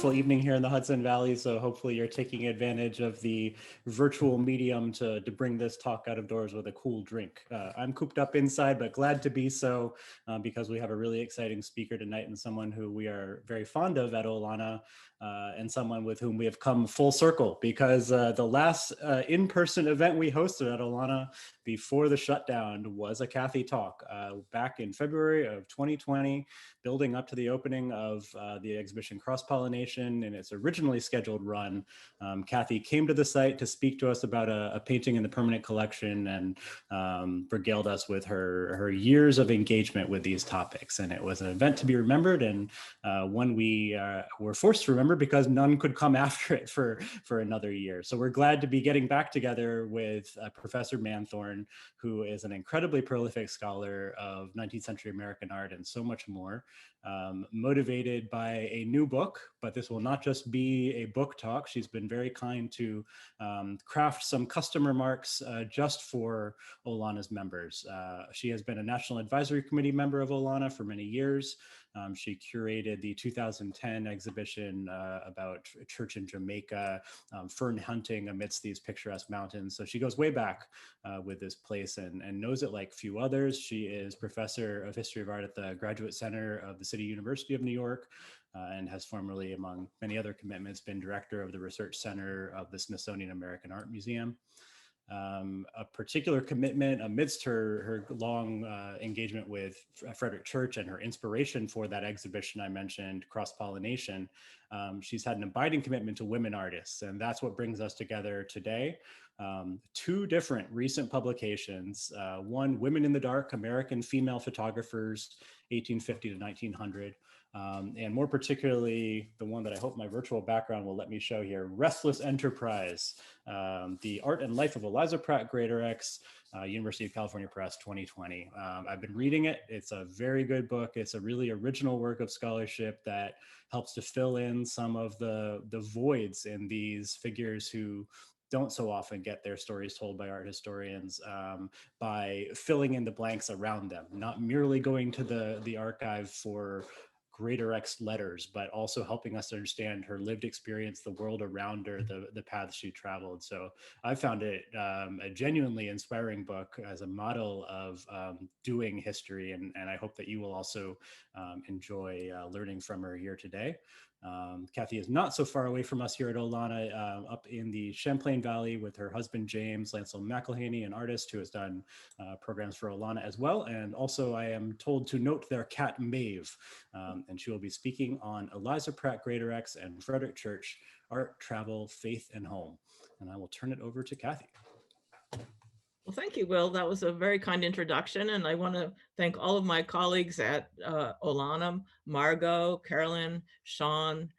wonderful evening here in the Hudson Valley, so hopefully you're taking advantage of the virtual medium to bring this talk out of doors with a cool drink. I'm cooped up inside, but glad to be so because we have a really exciting speaker tonight and someone who we are very fond of at Olana and someone with whom we have come full circle because the last in-person event we hosted at Olana before the shutdown was a Kathy talk back in February of 2020, building up to the opening of the exhibition Cross-Pollination in its originally scheduled run. Kathy came to the site to speak to us about a painting in the permanent collection and regaled us with her years of engagement with these topics. And it was an event to be remembered and one we were forced to remember because none could come after it for another year. So we're glad to be getting back together with Professor Manthorne, who is an incredibly prolific scholar of 19th century American art and so much more. Motivated by a new book, but this will not just be a book talk. She's been very kind to craft some custom remarks just for Olana's members. She has been a National Advisory Committee member of Olana for many years. She curated the 2010 exhibition about church in Jamaica, fern hunting amidst these picturesque mountains. So she goes way back with this place and knows it like few others. She is professor of history of art at the Graduate Center of the City University of New York and has formerly, among many other commitments, been director of the Research Center of the Smithsonian American Art Museum. A particular commitment amidst her long engagement with Frederick Church and her inspiration for that exhibition I mentioned, Cross-Pollination, she's had an abiding commitment to women artists, and that's what brings us together today. Two different recent publications, one, Women in the Dark, American Female Photographers, 1850 to 1900, and more particularly, the one that I hope my virtual background will let me show here, Restless Enterprise, The Art and Life of Eliza Pratt Greatorex, University of California Press, 2020. I've been reading it. It's a very good book. It's a really original work of scholarship that helps to fill in some of the voids in these figures who don't so often get their stories told by art historians by filling in the blanks around them, not merely going to the archive for Greatorex letters, but also helping us understand her lived experience, the world around her, the paths she traveled. So I found it a genuinely inspiring book as a model of doing history, and I hope that you will also enjoy learning from her here today. Kathy is not so far away from us here at Olana, up in the Champlain Valley with her husband, James Lancel McElhaney, an artist who has done programs for Olana as well. And also I am told to note their cat Maeve, and she will be speaking on Eliza Pratt Greatorex and Frederick Church, Art, Travel, Faith, and Home. And I will turn it over to Kathy. Well, thank you, Will. That was a very kind introduction. And I want to thank all of my colleagues at Olana, Margot, Carolyn, Sean,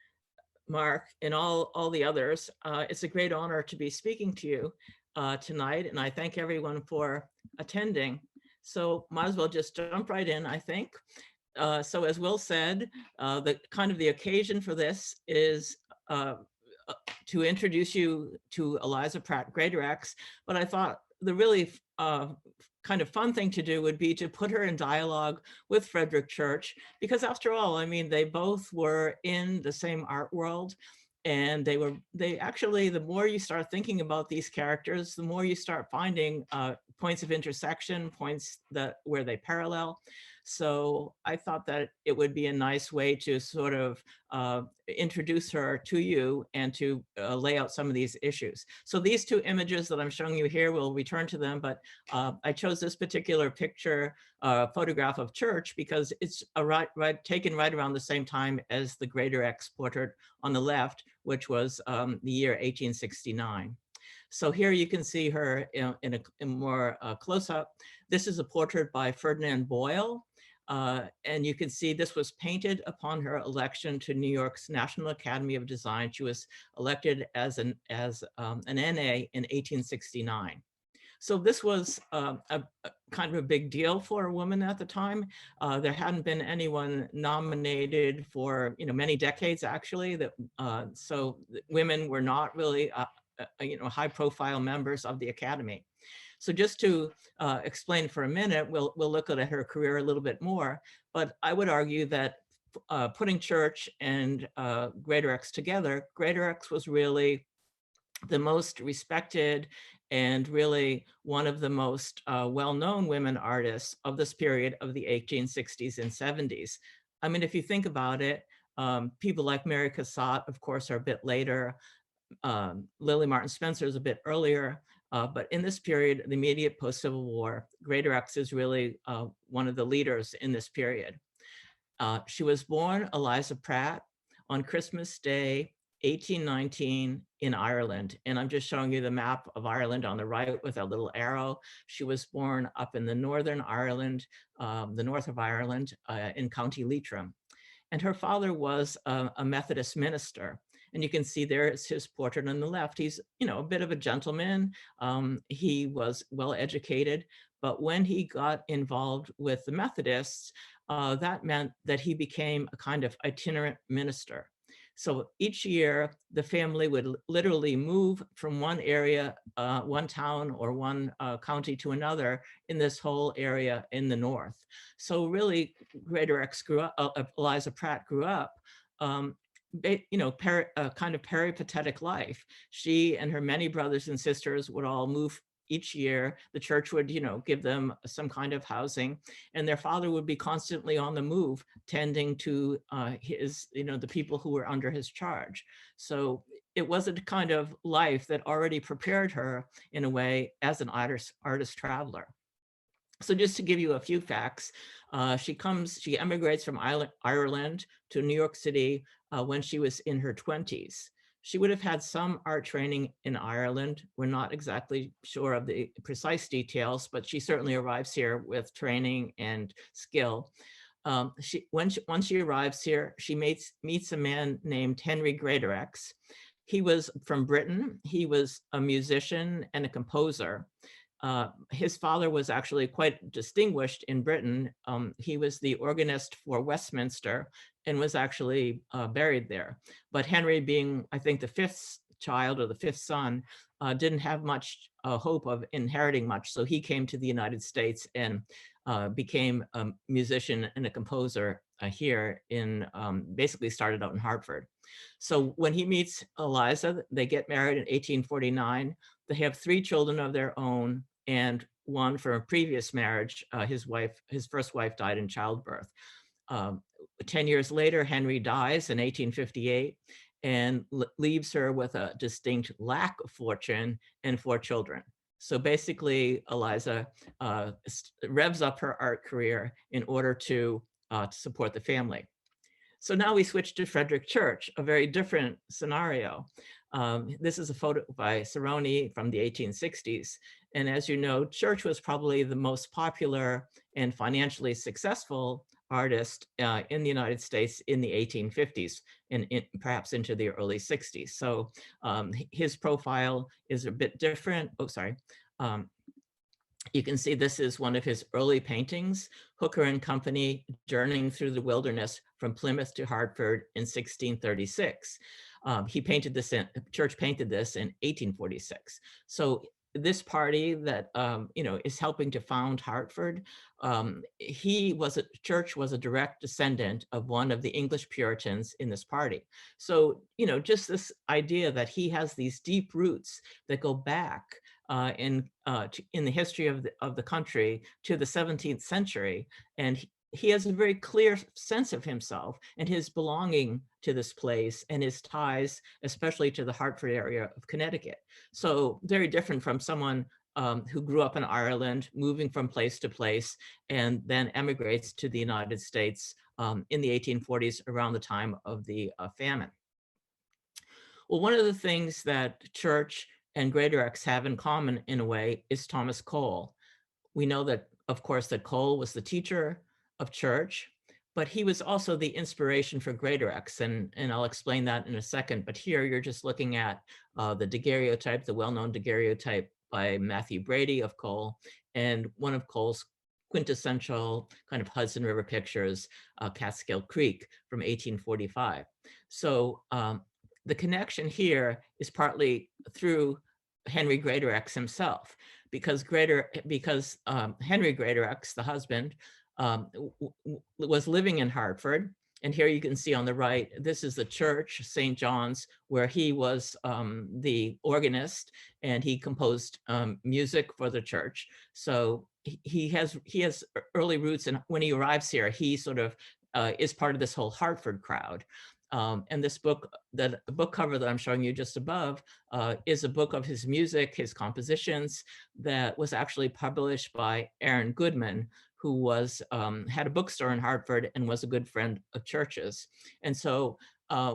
Mark, and all the others. It's a great honor to be speaking to you tonight. And I thank everyone for attending. So might as well just jump right in, I think. So as Will said, the occasion for this is to introduce you to Eliza Pratt Greatorex, but I thought the really kind of fun thing to do would be to put her in dialogue with Frederick Church, because after all, I mean, they both were in the same art world. And they actually, the more you start thinking about these characters, the more you start finding points of intersection, points where they parallel. So I thought that it would be a nice way to sort of introduce her to you and to lay out some of these issues. So these two images that I'm showing you here, we'll return to them, but I chose this particular picture, photograph of Church, because it's taken right around the same time as the Greatorex portrait on the left, which was the year 1869. So here you can see her in more close-up. This is a portrait by Ferdinand Boyle. And you can see this was painted upon her election to New York's National Academy of Design. She was elected as an NA in 1869. So this was a kind of a big deal for a woman at the time. There hadn't been anyone nominated for many decades, actually. So women were not really high-profile members of the Academy. So just to explain for a minute, we'll look at her career a little bit more, but I would argue that putting Church and Greatorex together, Greatorex was really the most respected and really one of the most well-known women artists of this period of the 1860s and 70s. I mean, if you think about it, people like Mary Cassatt, of course, are a bit later. Lily Martin Spencer is a bit earlier. But in this period, the immediate post-Civil War, Greatorex is really one of the leaders in this period. She was born Eliza Pratt on Christmas Day, 1819 in Ireland. And I'm just showing you the map of Ireland on the right with a little arrow. She was born up in the Northern Ireland, the north of Ireland in County Leitrim. And her father was a Methodist minister. And you can see there is his portrait on the left. He's, a bit of a gentleman. He was well educated, but when he got involved with the Methodists, that meant that he became a kind of itinerant minister. So each year, the family would literally move from one area, one town or one county to another in this whole area in the north. So really, Greatorex grew up, Eliza Pratt grew up, kind of peripatetic life. She and her many brothers and sisters would all move each year. The church would, give them some kind of housing, and their father would be constantly on the move, tending to the people who were under his charge. So it was a kind of life that already prepared her in a way as an artist traveler. So just to give you a few facts, she emigrates from Ireland to New York City when she was in her 20s. She would have had some art training in Ireland. We're not exactly sure of the precise details, but she certainly arrives here with training and skill. Once she arrives here, she meets a man named Henry Greatorex. He was from Britain. He was a musician and a composer. His father was actually quite distinguished in Britain. He was the organist for Westminster and was actually buried there. But Henry, being, I think, the fifth child or the fifth son, didn't have much hope of inheriting much. So he came to the United States and became a musician and a composer here basically started out in Hartford. So when he meets Eliza, they get married in 1849. They have 3 children of their own and one from a previous marriage. His first wife died in childbirth. 10 years later, Henry dies in 1858 and leaves her with a distinct lack of fortune and 4 children. So basically, Eliza revs up her art career in order to support the family. So now we switch to Frederick Church, a very different scenario. This is a photo by Cerrone from the 1860s. And as you know, Church was probably the most popular and financially successful artist in the United States in the 1850s and perhaps into the early 60s. So his profile is a bit different. Oh, sorry. You can see this is one of his early paintings, Hooker and Company, journeying through the wilderness from Plymouth to Hartford in 1636. Church painted this in 1846. So this party that is helping to found Hartford, Church was a direct descendant of one of the English Puritans in this party. So just this idea that he has these deep roots that go back in the history of the country to the 17th century, and he has a very clear sense of himself and his belonging to this place and his ties, especially to the Hartford area of Connecticut. So very different from someone who grew up in Ireland, moving from place to place, and then emigrates to the United States in the 1840s around the time of the famine. Well, one of the things that Church and Greatorex have in common in a way is Thomas Cole. We know that, of course, that Cole was the teacher of Church, but he was also the inspiration for Greatorex, and I'll explain that in a second. But here you're just looking at the daguerreotype, the well-known daguerreotype by Matthew Brady of Cole, and one of Cole's quintessential kind of Hudson River pictures, Catskill Creek from 1845. So the connection here is partly through Henry Greatorex himself, because Henry Greatorex, the husband, was living in Hartford, And here you can see on the right, this is the church, St. John's, where he was the organist, and he composed music for the church. So he has early roots, and when he arrives here, he sort of is part of this whole Hartford crowd. And this book, the book cover that I'm showing you just above, is a book of his music, his compositions, that was actually published by Aaron Goodman, who was had a bookstore in Hartford and was a good friend of Church's. And so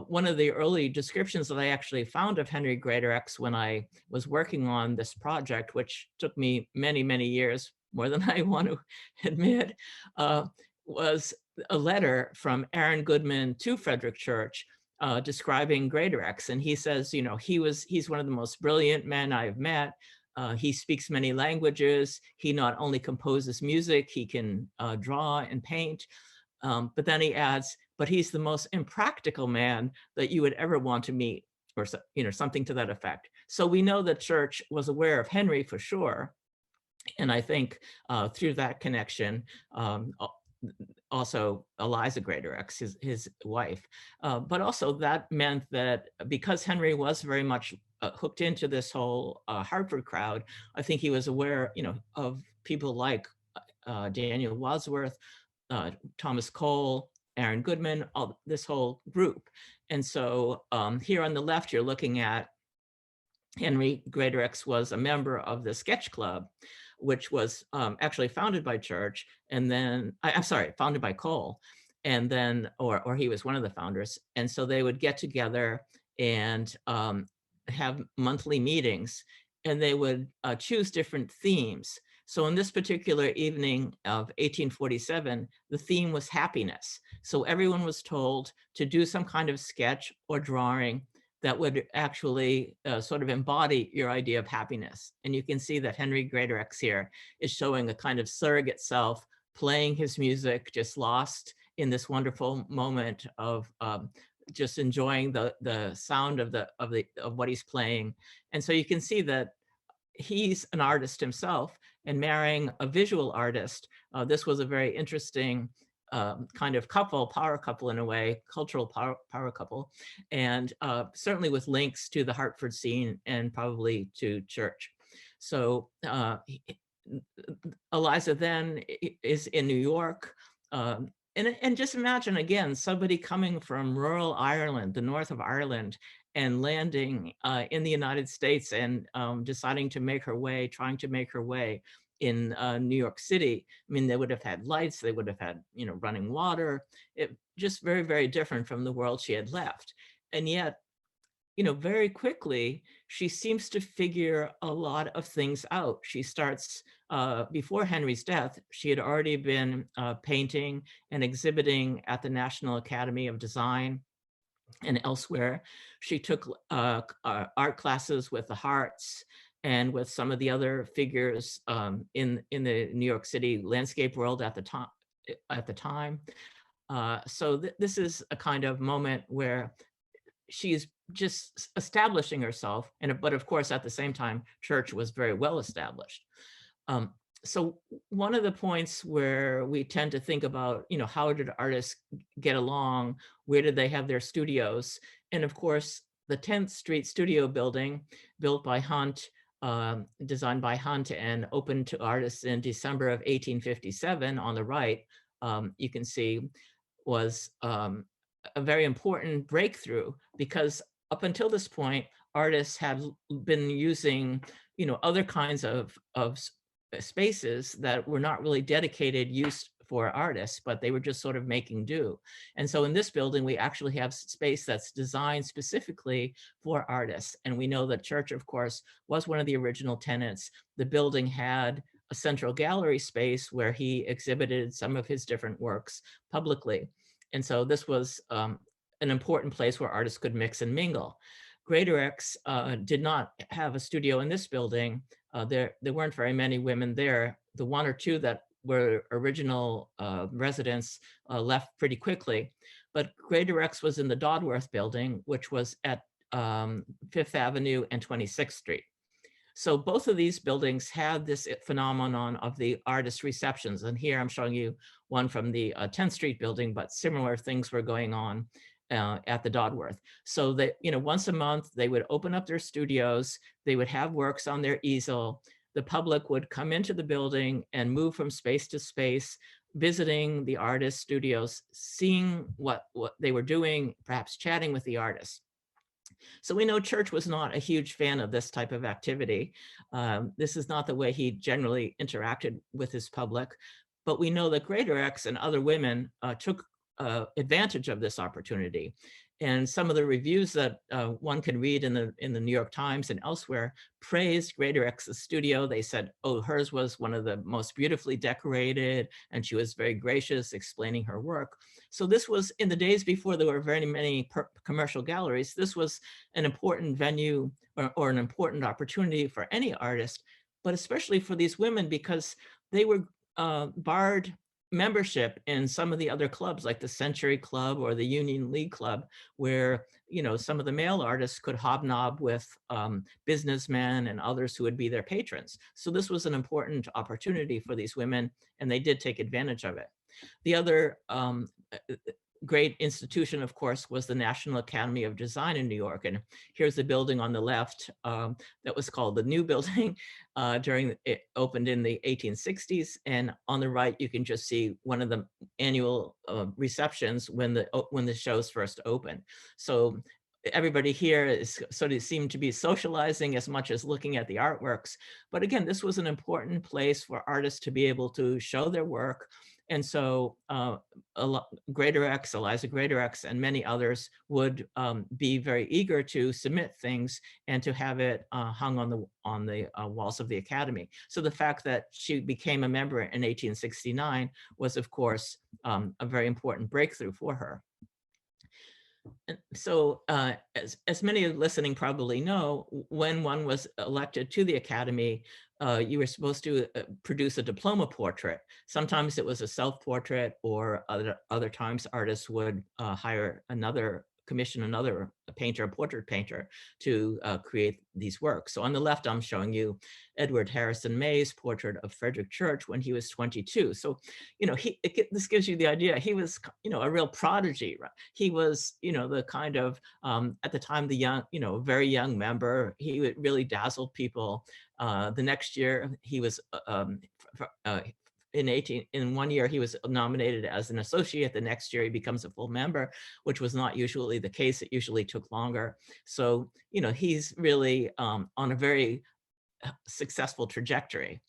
one of the early descriptions that I actually found of Henry Greatorex when I was working on this project, which took me many, many years, more than I want to admit, was a letter from Aaron Goodman to Frederick Church describing Greatorex. And he says, you know, he's one of the most brilliant men I've met. He speaks many languages. He not only composes music, he can draw and paint. But then he adds, but he's the most impractical man that you would ever want to meet, or something to that effect. So we know that Church was aware of Henry for sure. And I think through that connection, also Eliza Greatorex, his wife. But also that meant that because Henry was very much hooked into this whole Hartford crowd, I think he was aware, of people like Daniel Wadsworth, Thomas Cole, Aaron Goodman, this whole group. And so here on the left, you're looking at Henry Greatorex was a member of the Sketch Club, which was actually founded by Church, and then, I'm sorry, founded by Cole, and then, or he was one of the founders. And so they would get together and have monthly meetings, and they would choose different themes. So in this particular evening of 1847, the theme was happiness. So everyone was told to do some kind of sketch or drawing that would actually sort of embody your idea of happiness. And you can see that Henry Greatorex here is showing a kind of surrogate self, playing his music, just lost in this wonderful moment of just enjoying the sound of what he's playing. And so you can see that he's an artist himself, and marrying a visual artist. This was a very interesting kind of power couple in a way, cultural power couple, and certainly with links to the Hartford scene and probably to Church. So Eliza then is in New York. And just imagine, again, somebody coming from rural Ireland, the north of Ireland, and landing in the United States and deciding to make her way, trying to make her way in New York City. I mean, they would have had lights, they would have had, running water. It just very, very different from the world she had left. And yet, very quickly, she seems to figure a lot of things out. She starts, before Henry's death, she had already been painting and exhibiting at the National Academy of Design and elsewhere. She took art classes with the Harts and with some of the other figures in the New York City landscape world at the time. So this is a kind of moment where she's just establishing herself, but of course at the same time, Church was very well established. So one of the points where we tend to think about, how did artists get along? Where did they have their studios? And of course, the 10th Street studio building, built by Hunt, designed by Hunt and opened to artists in December of 1857 on the right, you can see was a very important breakthrough, because up until this point, artists had been using, other kinds of spaces that were not really dedicated use for artists, but they were just sort of making do. And so in this building, we actually have space that's designed specifically for artists. And we know that Church, of course, was one of the original tenants. The building had a central gallery space where he exhibited some of his different works publicly. And so this was an important place where artists could mix and mingle. Greatorex did not have a studio in this building. There weren't very many women there. The one or two that were original residents left pretty quickly. But Greatorex was in the Dodworth building, which was at 5th Avenue and 26th Street. So both of these buildings had this phenomenon of the artist receptions. And here I'm showing you one from the 10th Street building, but similar things were going on at the Dodworth. So that, once a month, they would open up their studios, they would have works on their easel. The public would come into the building and move from space to space, visiting the artist studios, seeing what they were doing, perhaps chatting with the artists. So we know Church was not a huge fan of this type of activity. This is not the way he generally interacted with his public, but we know that Greatorex and other women took advantage of this opportunity. And some of the reviews that one can read in the New York Times and elsewhere praised Greatorex's studio. They said, oh, hers was one of the most beautifully decorated, and she was very gracious explaining her work. So this was in the days before there were very many commercial galleries. This was an important venue or an important opportunity for any artist, but especially for these women because they were barred membership in some of the other clubs like the Century Club or the Union League Club, where some of the male artists could hobnob with businessmen and others who would be their patrons. So this was an important opportunity for these women, and they did take advantage of it. The other great institution, of course, was the National Academy of Design in New York. And here's the building on the left that was called the New Building. It opened in the 1860s. And on the right, you can just see one of the annual receptions when the shows first opened. So everybody here is sort of seemed to be socializing as much as looking at the artworks. But again, this was an important place for artists to be able to show their work. And so Greatorex, Eliza Greatorex, and many others would be very eager to submit things and to have it hung on the walls of the Academy. So the fact that she became a member in 1869 was, of course, a very important breakthrough for her. And so as many listening probably know, when one was elected to the Academy, you were supposed to produce a diploma portrait. Sometimes it was a self-portrait, or other times artists would commission another painter, a portrait painter, to create these works. So on the left, I'm showing you Edward Harrison May's portrait of Frederick Church when he was 22. So, this gives you the idea. He was, a real prodigy. Right? He was, the kind of, at the time, the young, very young member. He really dazzled people. The next year, he was in 1 year, he was nominated as an associate. The next year, he becomes a full member, which was not usually the case. It usually took longer. So, he's really on a very successful trajectory.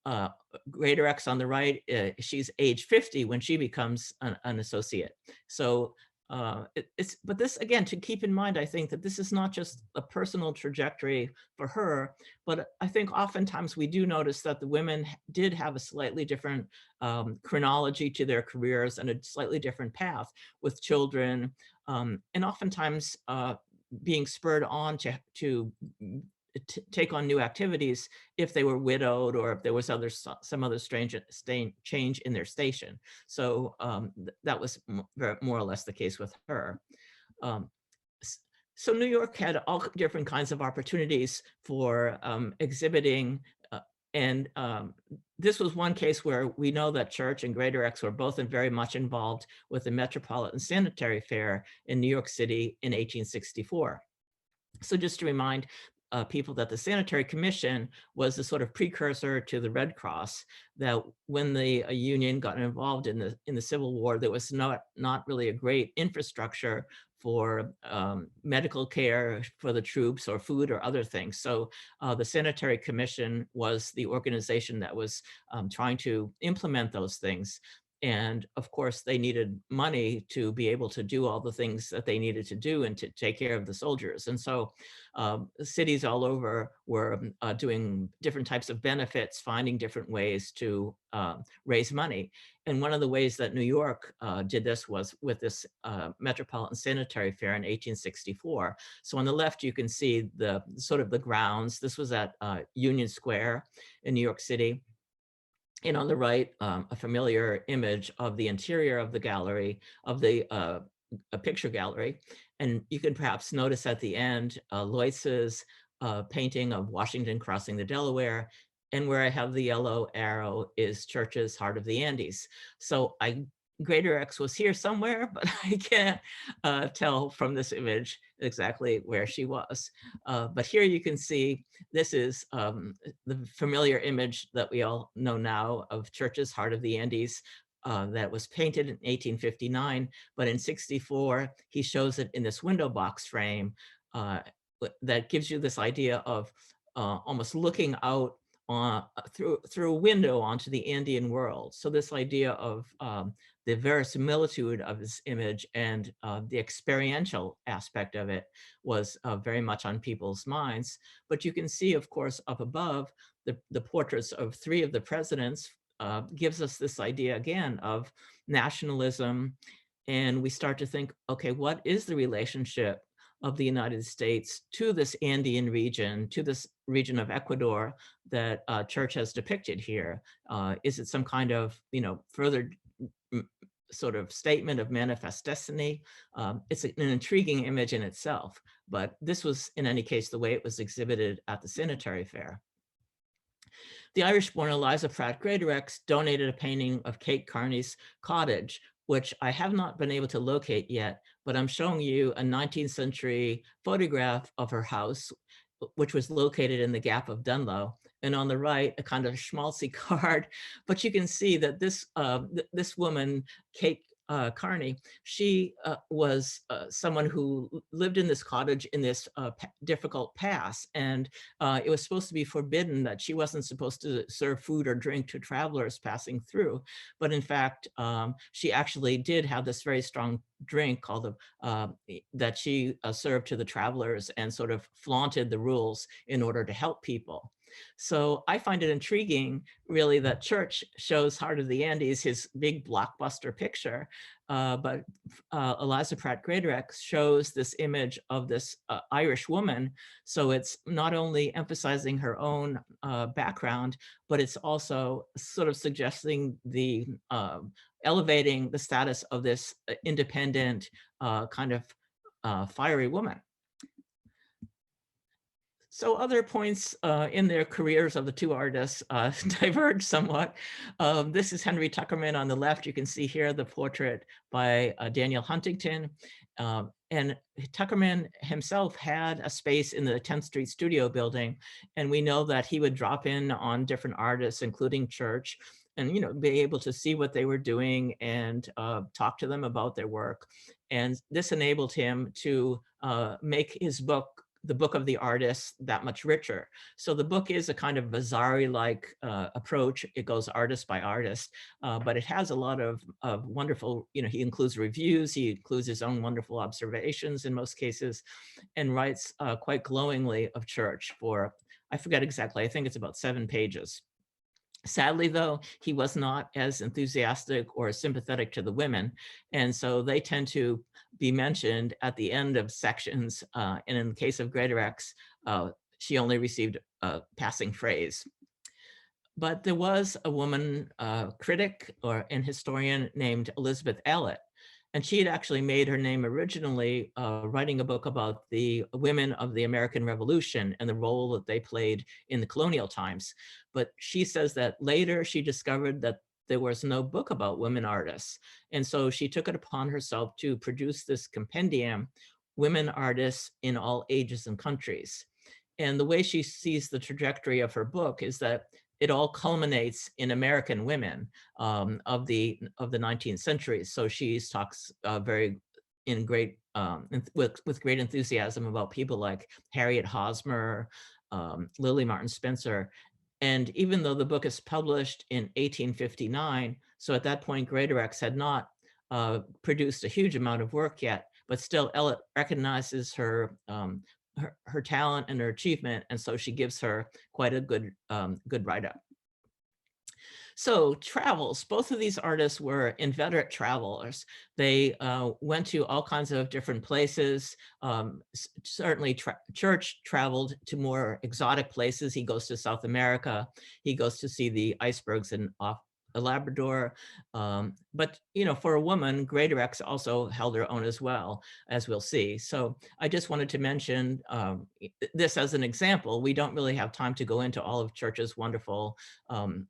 Greatorex on the right, she's age 50 when she becomes an associate. So but this, again, to keep in mind, I think that this is not just a personal trajectory for her, but I think oftentimes we do notice that the women did have a slightly different chronology to their careers and a slightly different path with children, and oftentimes being spurred on to take on new activities if they were widowed or if there was some other strange change in their station. So that was more or less the case with her. So New York had all different kinds of opportunities for exhibiting, and this was one case where we know that Church and Greatorex were both very much involved with the Metropolitan Sanitary Fair in New York City in 1864. So just to remind people that the Sanitary Commission was the sort of precursor to the Red Cross, that when the Union got involved in the Civil War, there was not really a great infrastructure for medical care for the troops or food or other things. So the Sanitary Commission was the organization that was trying to implement those things. And of course, they needed money to be able to do all the things that they needed to do and to take care of the soldiers. And so cities all over were doing different types of benefits, finding different ways to raise money. And one of the ways that New York did this was with this Metropolitan Sanitary Fair in 1864. So on the left, you can see the sort of the grounds. This was at Union Square in New York City. And on the right, a familiar image of the interior of the gallery, of the a picture gallery. And you can perhaps notice at the end, Loitz's painting of Washington crossing the Delaware. And where I have the yellow arrow is Church's Heart of the Andes. So Greatorex was here somewhere, but I can't tell from this image exactly where she was. But here you can see, this is the familiar image that we all know now of Church's Heart of the Andes. That was painted in 1859, but in 64, he shows it in this window box frame that gives you this idea of almost looking out through a window onto the Andean world. So this idea of the verisimilitude of this image and the experiential aspect of it was very much on people's minds. But you can see, of course, up above, the portraits of 3 of the presidents gives us this idea again of nationalism. And we start to think, okay, what is the relationship of the United States to this Andean region, to this region of Ecuador that Church has depicted here? Is it some kind of, further sort of statement of manifest destiny? It's an intriguing image in itself, but this was, in any case, the way it was exhibited at the Sanitary Fair. The Irish-born Eliza Pratt Greatorex donated a painting of Kate Carney's Cottage, which I have not been able to locate yet, but I'm showing you a 19th century photograph of her house, which was located in the Gap of Dunlow. And on the right, a kind of schmaltzy card. But you can see that this woman, Kate Carney, she was someone who lived in this cottage in this difficult pass. And it was supposed to be forbidden, that she wasn't supposed to serve food or drink to travelers passing through. But in fact, she actually did have this very strong drink called that she served to the travelers and sort of flaunted the rules in order to help people. So I find it intriguing, really, that Church shows Heart of the Andes, his big blockbuster picture, but Eliza Pratt Greatorex shows this image of this Irish woman. So it's not only emphasizing her own background, but it's also sort of suggesting the elevating the status of this independent kind of fiery woman. So other points in their careers of the 2 artists diverge somewhat. This is Henry Tuckerman on the left. You can see here the portrait by Daniel Huntington. And Tuckerman himself had a space in the 10th Street studio building. And we know that he would drop in on different artists, including Church, and be able to see what they were doing and talk to them about their work. And this enabled him to make his book, the Book of the Artist, that much richer. So the book is a kind of Vasari-like approach. It goes artist by artist, but it has a lot of wonderful, he includes reviews, he includes his own wonderful observations in most cases, and writes quite glowingly of Church for, I forget exactly, I think it's about 7 pages. Sadly, though, he was not as enthusiastic or sympathetic to the women. And so they tend to be mentioned at the end of sections. And in the case of Greatorex, she only received a passing phrase. But there was a woman critic and historian named Elizabeth Allett. And she had actually made her name originally writing a book about the women of the American Revolution and the role that they played in the colonial times. But she says that later she discovered that there was no book about women artists. And so she took it upon herself to produce this compendium, Women Artists in All Ages and Countries. And the way she sees the trajectory of her book is that it all culminates in American women of the 19th century. So she talks with great enthusiasm about people like Harriet Hosmer, Lily Martin Spencer. And even though the book is published in 1859, so at that point Greatorex had not produced a huge amount of work yet, but still Ellett recognizes her talent and her achievement, and so she gives her quite a good write-up. So travels, both of these artists were inveterate travelers. They went to all kinds of different places. Certainly Church traveled to more exotic places. He goes to South America. He goes to see the icebergs a Labrador. But, you know, for a woman, Greatorex also held her own as well, as we'll see. So I just wanted to mention this as an example. We don't really have time to go into all of Church's wonderful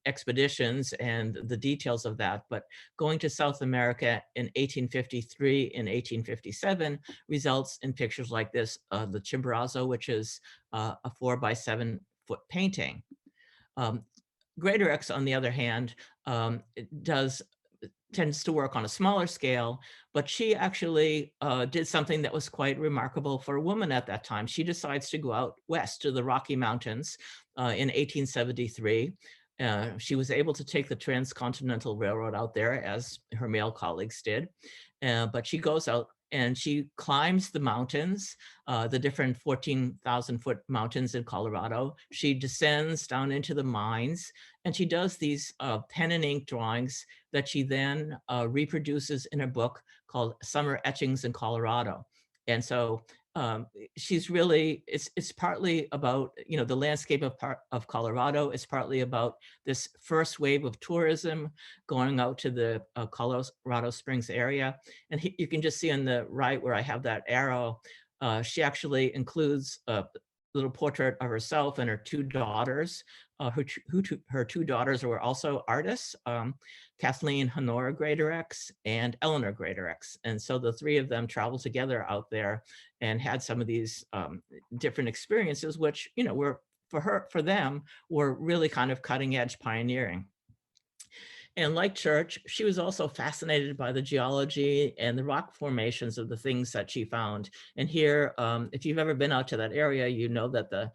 expeditions and the details of that, but going to South America in 1853 and 1857 results in pictures like this, the Chimborazo, which is a 4 by 7 foot painting. Greatorex, on the other hand, tends to work on a smaller scale, but she actually did something that was quite remarkable for a woman at that time. She decides to go out west to the Rocky Mountains in 1873. She was able to take the Transcontinental Railroad out there, as her male colleagues did, but she goes out and she climbs the mountains, the different 14,000-foot mountains in Colorado. She descends down into the mines, and she does these pen and ink drawings that she then reproduces in a book called Summer Etchings in Colorado. And so she's really, it's partly about, you know, the landscape of Colorado. It's partly about this first wave of tourism going out to the Colorado Springs area. And you can just see on the right where I have that arrow, she actually includes a little portrait of herself and her 2 daughters. Her 2 daughters were also artists, Kathleen Honora Greatorex and Eleanor Greatorex. And so the 3 of them traveled together out there and had some of these different experiences, which, you know, were for them were really kind of cutting edge pioneering. And like Church, she was also fascinated by the geology and the rock formations of the things that she found. And here, if you've ever been out to that area, you know that the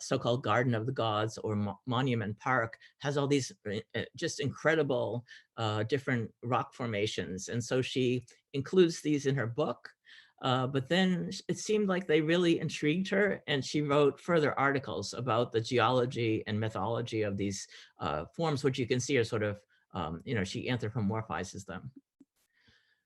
so-called Garden of the Gods or Monument Park has all these just incredible different rock formations. And so she includes these in her book. But then it seemed like they really intrigued her, and she wrote further articles about the geology and mythology of these forms, which you can see are sort of, you know, she anthropomorphizes them.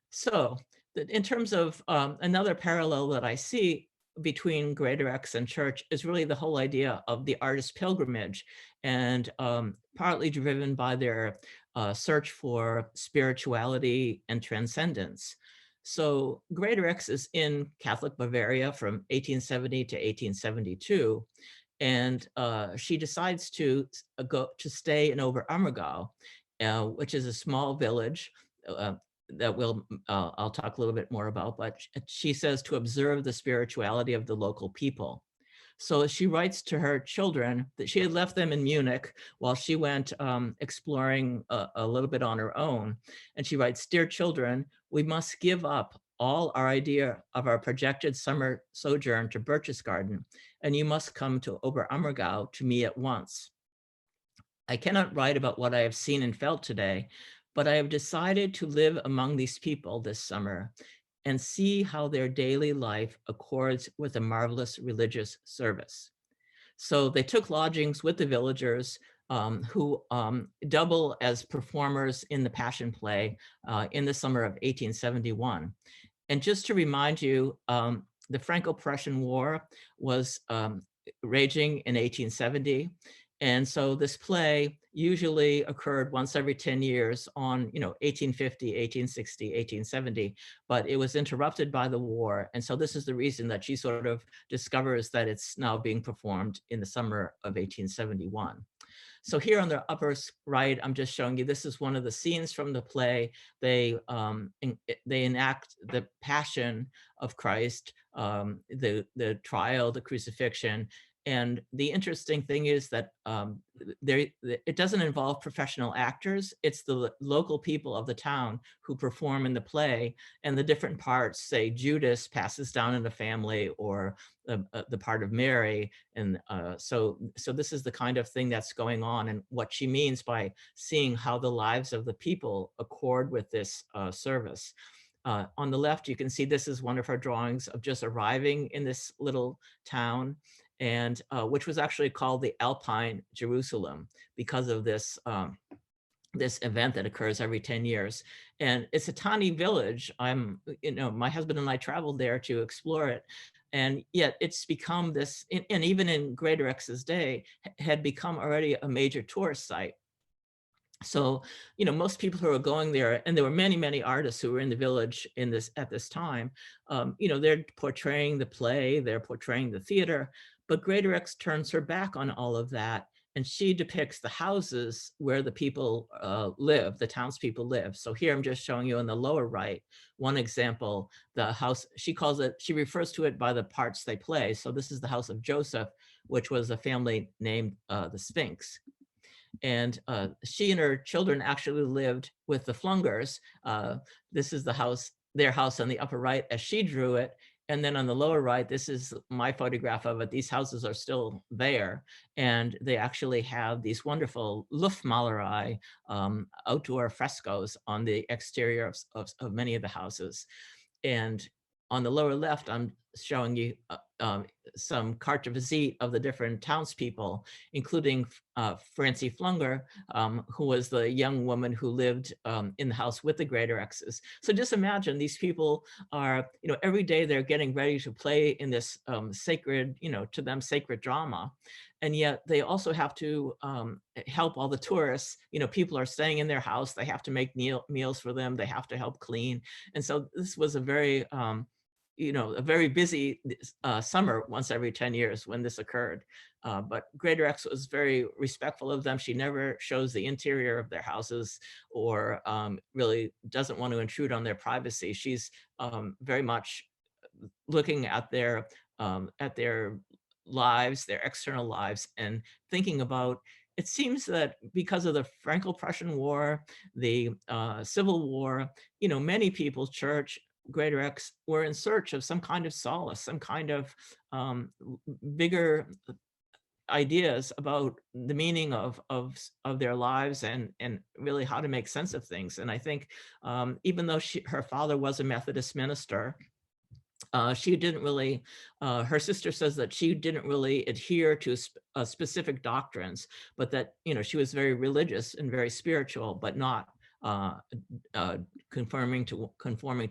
So in terms of another parallel that I see between Greatorex and Church is really the whole idea of the artist pilgrimage, and partly driven by their search for spirituality and transcendence. So Greatorex is in Catholic Bavaria from 1870 to 1872, and she decides to go to stay in Oberammergau, which is a small village that I'll talk a little bit more about, but she says to observe the spirituality of the local people. So she writes to her children that she had left them in Munich while she went exploring a little bit on her own. And she writes, "Dear children, we must give up all our idea of our projected summer sojourn to Berchtesgaden, and you must come to Oberammergau to me at once. I cannot write about what I have seen and felt today, but I have decided to live among these people this summer and see how their daily life accords with a marvelous religious service." So they took lodgings with the villagers who double as performers in the Passion Play in the summer of 1871. And just to remind you, the Franco-Prussian War was raging in 1870. And so this play usually occurred once every 10 years on, you know, 1850, 1860, 1870, but it was interrupted by the war. And so this is the reason that she sort of discovers that it's now being performed in the summer of 1871. So here on the upper right, I'm just showing you, this is one of the scenes from the play. They enact the Passion of Christ, the trial, the crucifixion. And the interesting thing is that it doesn't involve professional actors. It's the local people of the town who perform in the play, and the different parts, say Judas passes down in the family, or the part of Mary. And so this is the kind of thing that's going on, and what she means by seeing how the lives of the people accord with this service. On the left, you can see this is one of her drawings of just arriving in this little town, and which was actually called the Alpine Jerusalem because of this this event that occurs every 10 years. And it's a tiny village. My husband and I traveled there to explore it. And yet it's become this, and even in Greatorex's day, had become already a major tourist site. So, most people who are going there, and there were many, many artists who were in the village at this time, they're portraying the play, they're portraying the theater, but Greatorex turns her back on all of that. And she depicts the houses where the people live, the townspeople live. So here I'm just showing you in the lower right, one example, the house, she refers to it by the parts they play. So this is the house of Joseph, which was a family named the Sphinx. And she and her children actually lived with the Flungers. This is their house on the upper right as she drew it. And then on the lower right, this is my photograph of it. These houses are still there. And they actually have these wonderful Luftmalerei, outdoor frescoes on the exterior of many of the houses. And on the lower left, I'm showing you some carte de visite of the different townspeople, including Francie Flunger, who was the young woman who lived in the house with the Greatorexes. So just imagine these people are, every day they're getting ready to play in this sacred, to them sacred drama. And yet they also have to help all the tourists. People are staying in their house. They have to make meals for them. They have to help clean. And so this was a very busy summer once every 10 years when this occurred. But Greatorex was very respectful of them. She never shows the interior of their houses or really doesn't want to intrude on their privacy. She's very much looking at their lives, their external lives, and thinking about, it seems that because of the Franco-Prussian War, the Civil War, many people, Church, Greatorex, were in search of some kind of solace, some kind of bigger ideas about the meaning of their lives and really how to make sense of things. And I think even though her father was a Methodist minister, she didn't really, her sister says that she didn't really adhere to specific doctrines, but that, she was very religious and very spiritual, but not conforming to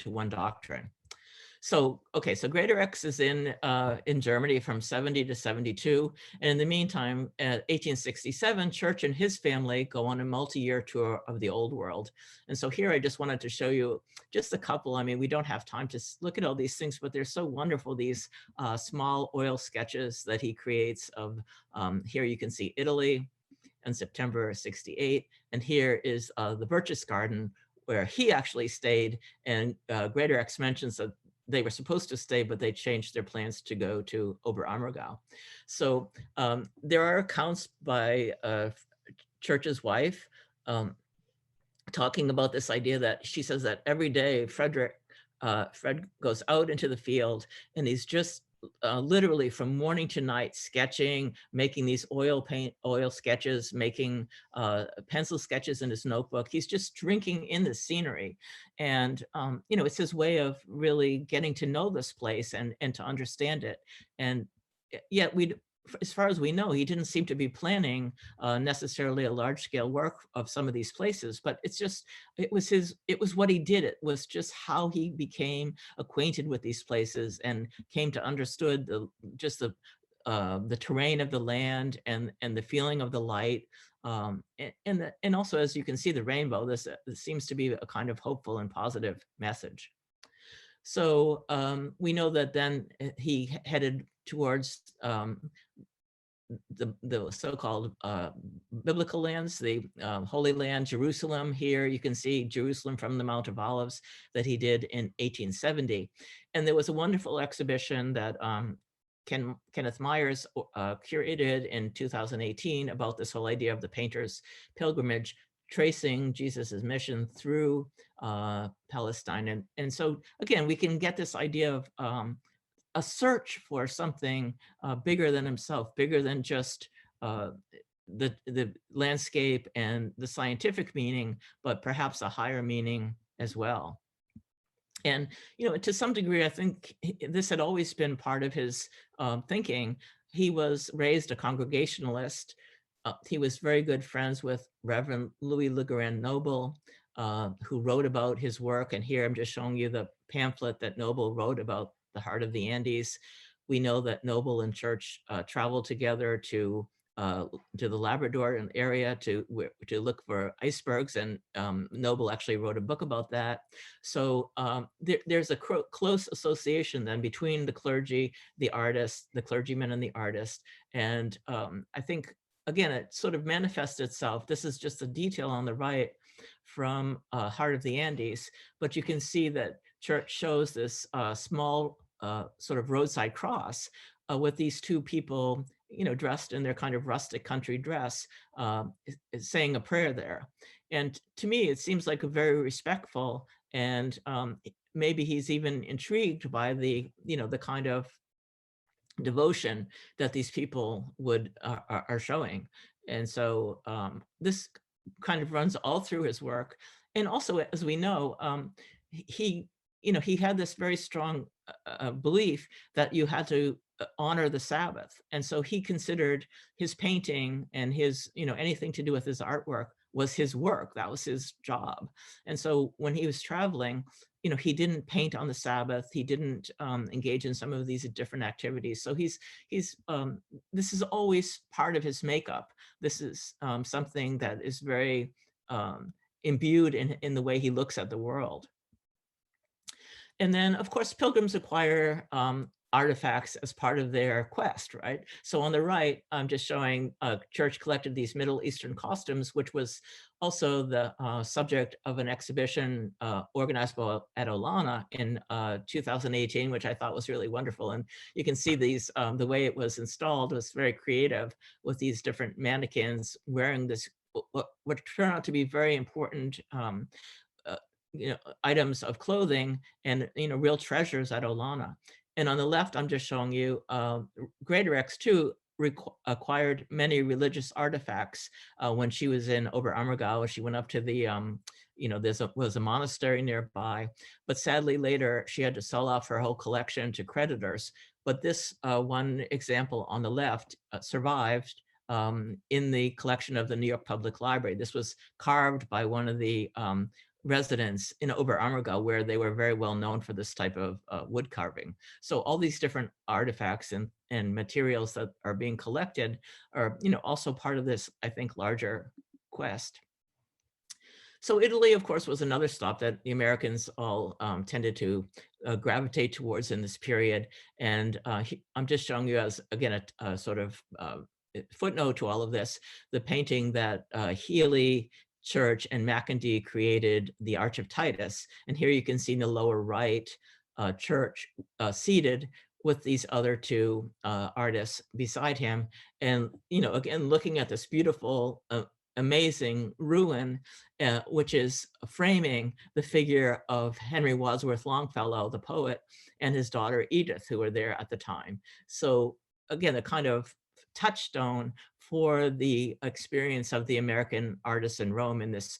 one doctrine. So, okay, so Greatorex is in Germany from 70 to 72. And in the meantime, at 1867, Church and his family go on a multi-year tour of the old world. And so here I just wanted to show you just a couple. I mean, we don't have time to look at all these things, but they're so wonderful, these small oil sketches that he creates of, here you can see Italy in September 68. And here is the Birches Garden, where he actually stayed. And Greatorex mentions that they were supposed to stay, but they changed their plans to go to Oberammergau. So there are accounts by Church's wife talking about this idea that she says that every day Fred goes out into the field and he's just literally from morning to night sketching, making these oil sketches, making pencil sketches in his notebook. He's just drinking in the scenery. And, it's his way of really getting to know this place and to understand it. And yet as far as we know, he didn't seem to be planning necessarily a large scale work of some of these places, but it was what he did. It was just how he became acquainted with these places and came to understood the terrain of the land and the feeling of the light. And also, as you can see, the rainbow, this seems to be a kind of hopeful and positive message. So we know that then he headed towards the so-called biblical lands, the Holy Land, Jerusalem. Here you can see Jerusalem from the Mount of Olives that he did in 1870. And there was a wonderful exhibition that Kenneth Myers curated in 2018 about this whole idea of the painter's pilgrimage, tracing Jesus's mission through Palestine. And so again, we can get this idea of a search for something bigger than himself, bigger than just the landscape and the scientific meaning, but perhaps a higher meaning as well. And, to some degree, I think this had always been part of his thinking. He was raised a Congregationalist. He was very good friends with Reverend Louis Le Grand Noble, who wrote about his work. And here I'm just showing you the pamphlet that Noble wrote about the Heart of the Andes. We know that Noble and Church traveled together to to the Labrador area to look for icebergs, and Noble actually wrote a book about that. So there's a close association then between the clergy, the artist, the clergyman, and the artist. And I think, again, it sort of manifests itself. This is just a detail on the right from Heart of the Andes, but you can see that Church shows this small sort of roadside cross with these two people, dressed in their kind of rustic country dress, saying a prayer there. And to me, it seems like a very respectful, and maybe he's even intrigued by the kind of devotion that these people are showing. And so this kind of runs all through his work. And also, as we know, he had this very strong belief that you had to honor the Sabbath. And so he considered his painting and his, anything to do with his artwork was his work. That was his job. And so when he was traveling, he didn't paint on the Sabbath. He didn't engage in some of these different activities. So this is always part of his makeup. This is something that is very imbued in the way he looks at the world. And then, of course, pilgrims acquire artifacts as part of their quest, right? So on the right, I'm just showing Church collected these Middle Eastern costumes, which was also the subject of an exhibition organized at Olana in 2018, which I thought was really wonderful. And you can see these, the way it was installed was very creative, with these different mannequins wearing this, what turned out to be very important items of clothing and real treasures at Olana. And on the left, I'm just showing you Greatorex too acquired many religious artifacts when she was in Oberammergau. She went up to the there was a monastery nearby, but sadly later she had to sell off her whole collection to creditors. But this one example on the left survived in the collection of the New York Public Library. This was carved by one of the residents in Oberammergau, where they were very well known for this type of wood carving. So all these different artifacts and materials that are being collected are, also part of this, I think, larger quest. So Italy, of course, was another stop that the Americans all tended to gravitate towards in this period. And I'm just showing you as, again, a sort of footnote to all of this, the painting that Healy, Church, and McIndee created, the Arch of Titus. And here you can see in the lower right, Church seated with these other two artists beside him. And, again, looking at this beautiful, amazing ruin, which is framing the figure of Henry Wadsworth Longfellow, the poet, and his daughter Edith, who were there at the time. So again, a kind of touchstone for the experience of the American artists in Rome in this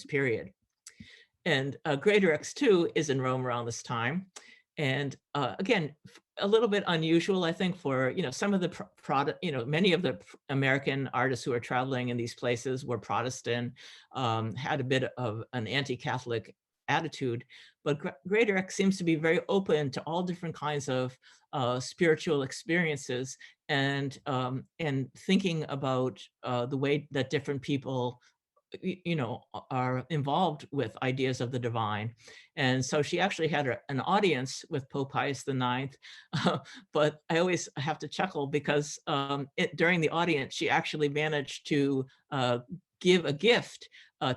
period. And Greatorex too is in Rome around this time. And again, a little bit unusual, I think, for some of the many of the American artists who are traveling in these places were Protestant, had a bit of an anti-Catholic attitude, but Greatorex seems to be very open to all different kinds of spiritual experiences, and thinking about the way that different people are involved with ideas of the divine. And so she actually had an audience with Pope Pius IX, but I always have to chuckle because during the audience, she actually managed to give a gift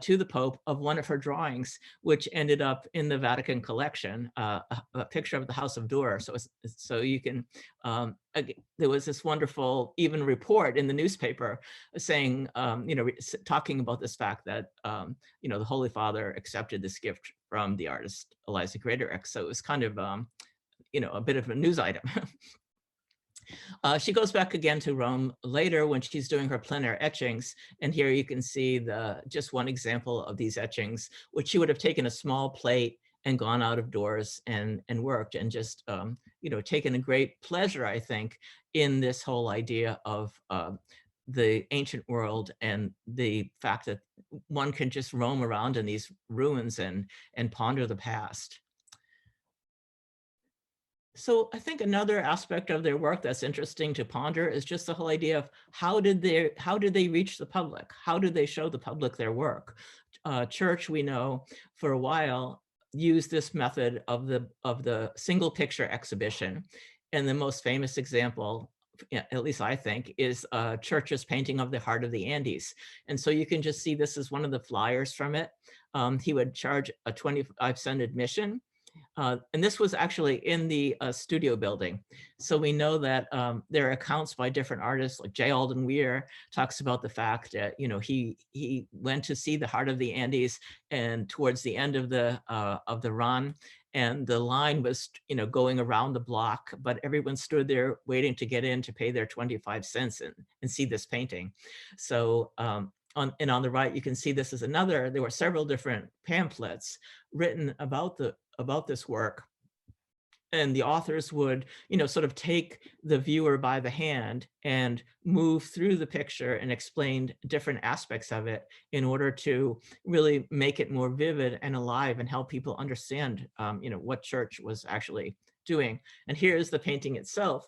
to the Pope of one of her drawings, which ended up in the Vatican collection, a picture of the House of Dor. So you can, there was this wonderful even report in the newspaper saying, talking about this fact that, the Holy Father accepted this gift from the artist Eliza Greatorex. So it was kind of, a bit of a news item. She goes back again to Rome later when she's doing her plein air etchings. And here you can see just one example of these etchings, which she would have taken a small plate and gone out of doors and worked, and just, taken a great pleasure, I think, in this whole idea of the ancient world and the fact that one can just roam around in these ruins and ponder the past. So I think another aspect of their work that's interesting to ponder is just the whole idea of how did they reach the public? How did they show the public their work? Church, we know, for a while used this method of the single picture exhibition, and the most famous example, at least I think, is Church's painting of the Heart of the Andes. And so you can just see this is one of the flyers from it. He would charge a 25-cent admission. And this was actually in the studio building. So we know that there are accounts by different artists, like J. Alden Weir talks about the fact that, he went to see the Heart of the Andes, and towards the end of the run, and the line was, going around the block, but everyone stood there waiting to get in to pay their 25 cents and see this painting. So on the right, you can see this is there were several different pamphlets written about this work, and the authors would sort of take the viewer by the hand and move through the picture and explain different aspects of it in order to really make it more vivid and alive and help people understand what Church was actually doing. And here's the painting itself.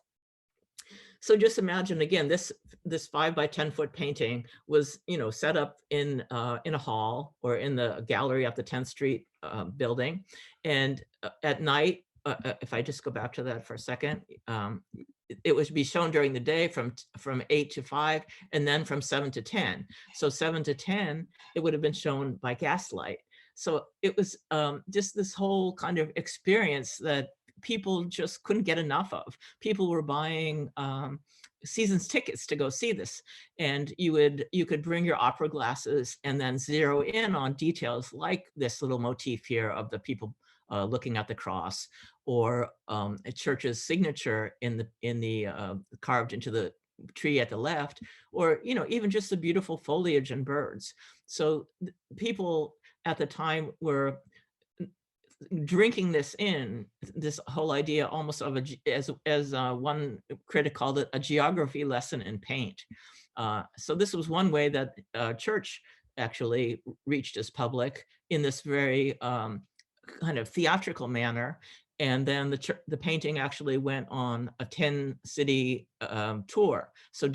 So just imagine, again, this 5 by 10 foot painting was, set up in a hall or in the gallery at the 10th Street building. And at night, if I just go back to that for a second, it would be shown during the day from 8 to 5, and then from 7 to 10. So 7 to 10, it would have been shown by gaslight. So it was just this whole kind of experience that people just couldn't get enough of. People were buying season's tickets to go see this, and you could bring your opera glasses and then zero in on details like this little motif here of the people looking at the cross, or a Church's signature in the carved into the tree at the left, or even just the beautiful foliage and birds. So people at the time were drinking this in, this whole idea almost of as one critic called it, a geography lesson in paint. So this was one way that Church actually reached his public in this very kind of theatrical manner. And then the painting actually went on a 10-city tour. So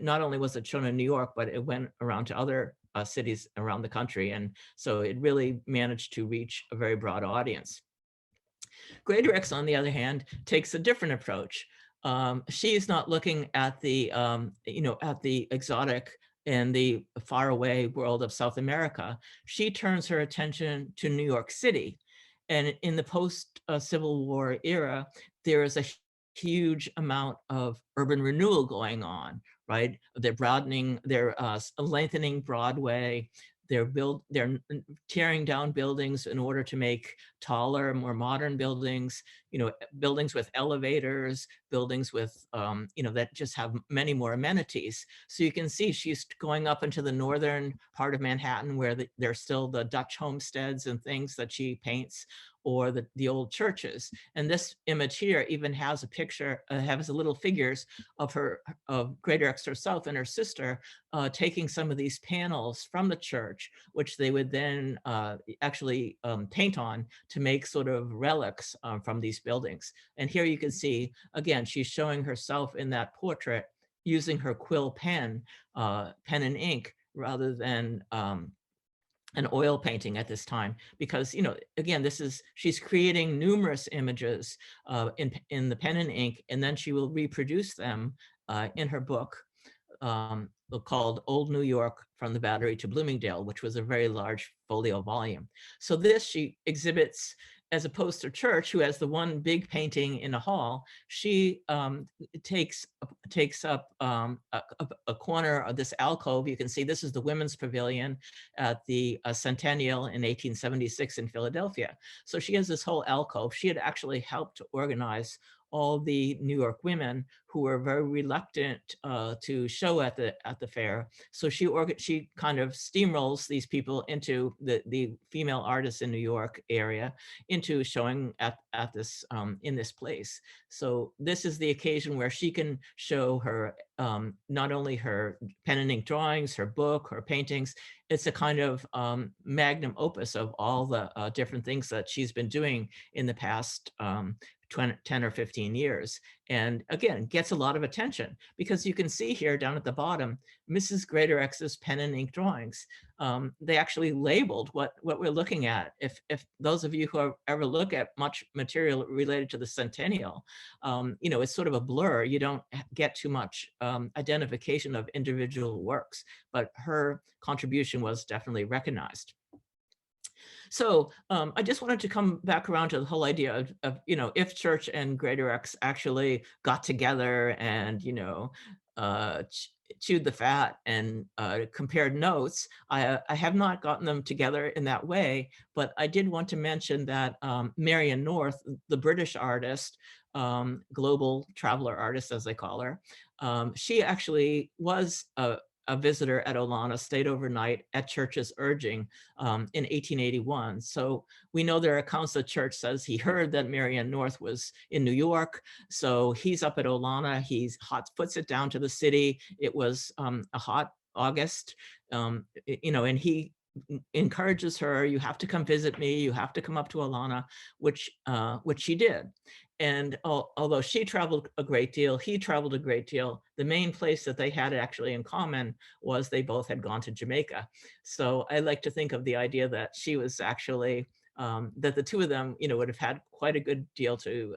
not only was it shown in New York, but it went around to other cities around the country. And so it really managed to reach a very broad audience. Greatorex, on the other hand, takes a different approach. She is not looking at the, at the exotic and the faraway world of South America. She turns her attention to New York City. And in the post-Civil War era, there is a huge amount of urban renewal going on, right? They're broadening, they're lengthening Broadway, they're tearing down buildings in order to make taller, more modern buildings, buildings with elevators, buildings with, that just have many more amenities. So you can see she's going up into the northern part of Manhattan, where there's still the Dutch homesteads and things that she paints, or the old churches. And this image here even has a picture, has little figures of Greatorex herself and her sister taking some of these panels from the church, which they would then actually paint on to make sort of relics from these buildings. And here you can see, again, she's showing herself in that portrait using her quill pen, pen and ink, rather than an oil painting at this time, because again, she's creating numerous images in the pen and ink, and then she will reproduce them in her book called Old New York from the Battery to Bloomingdale, which was a very large folio volume. So this she exhibits, as opposed to Church, who has the one big painting in a hall. She takes up a corner of this alcove. You can see this is the Women's Pavilion at the Centennial in 1876 in Philadelphia. So she has this whole alcove. She had actually helped to organize all the New York women who were very reluctant to show at the fair. So she kind of steamrolls these people into the female artists in New York area into showing at this in this place. So this is the occasion where she can show her not only her pen and ink drawings, her book, her paintings, it's a kind of magnum opus of all the different things that she's been doing in the past 10 or 15 years. And again, gets a lot of attention because you can see here down at the bottom, Mrs. Greatorex's pen and ink drawings. They actually labeled what we're looking at. If those of you who ever look at much material related to the centennial, it's sort of a blur. You don't get too much identification of individual works, but her contribution was definitely recognized. So I just wanted to come back around to the whole idea of if Church and Greatorex actually got together and, chewed the fat and compared notes. I have not gotten them together in that way, but I did want to mention that Marion North, the British artist, global traveler artist, as they call her, she actually was a visitor at Olana, stayed overnight at Church's urging in 1881. So we know there are accounts that Church says he heard that Marion North was in New York. So he's up at Olana, he's hot puts it down to the city. It was a hot August, and he encourages her, you have to come visit me, you have to come up to Olana, which she did. And although she traveled a great deal, he traveled a great deal, the main place that they had actually in common was they both had gone to Jamaica. So I like to think of the idea that she was actually, that the two of them, would have had quite a good deal to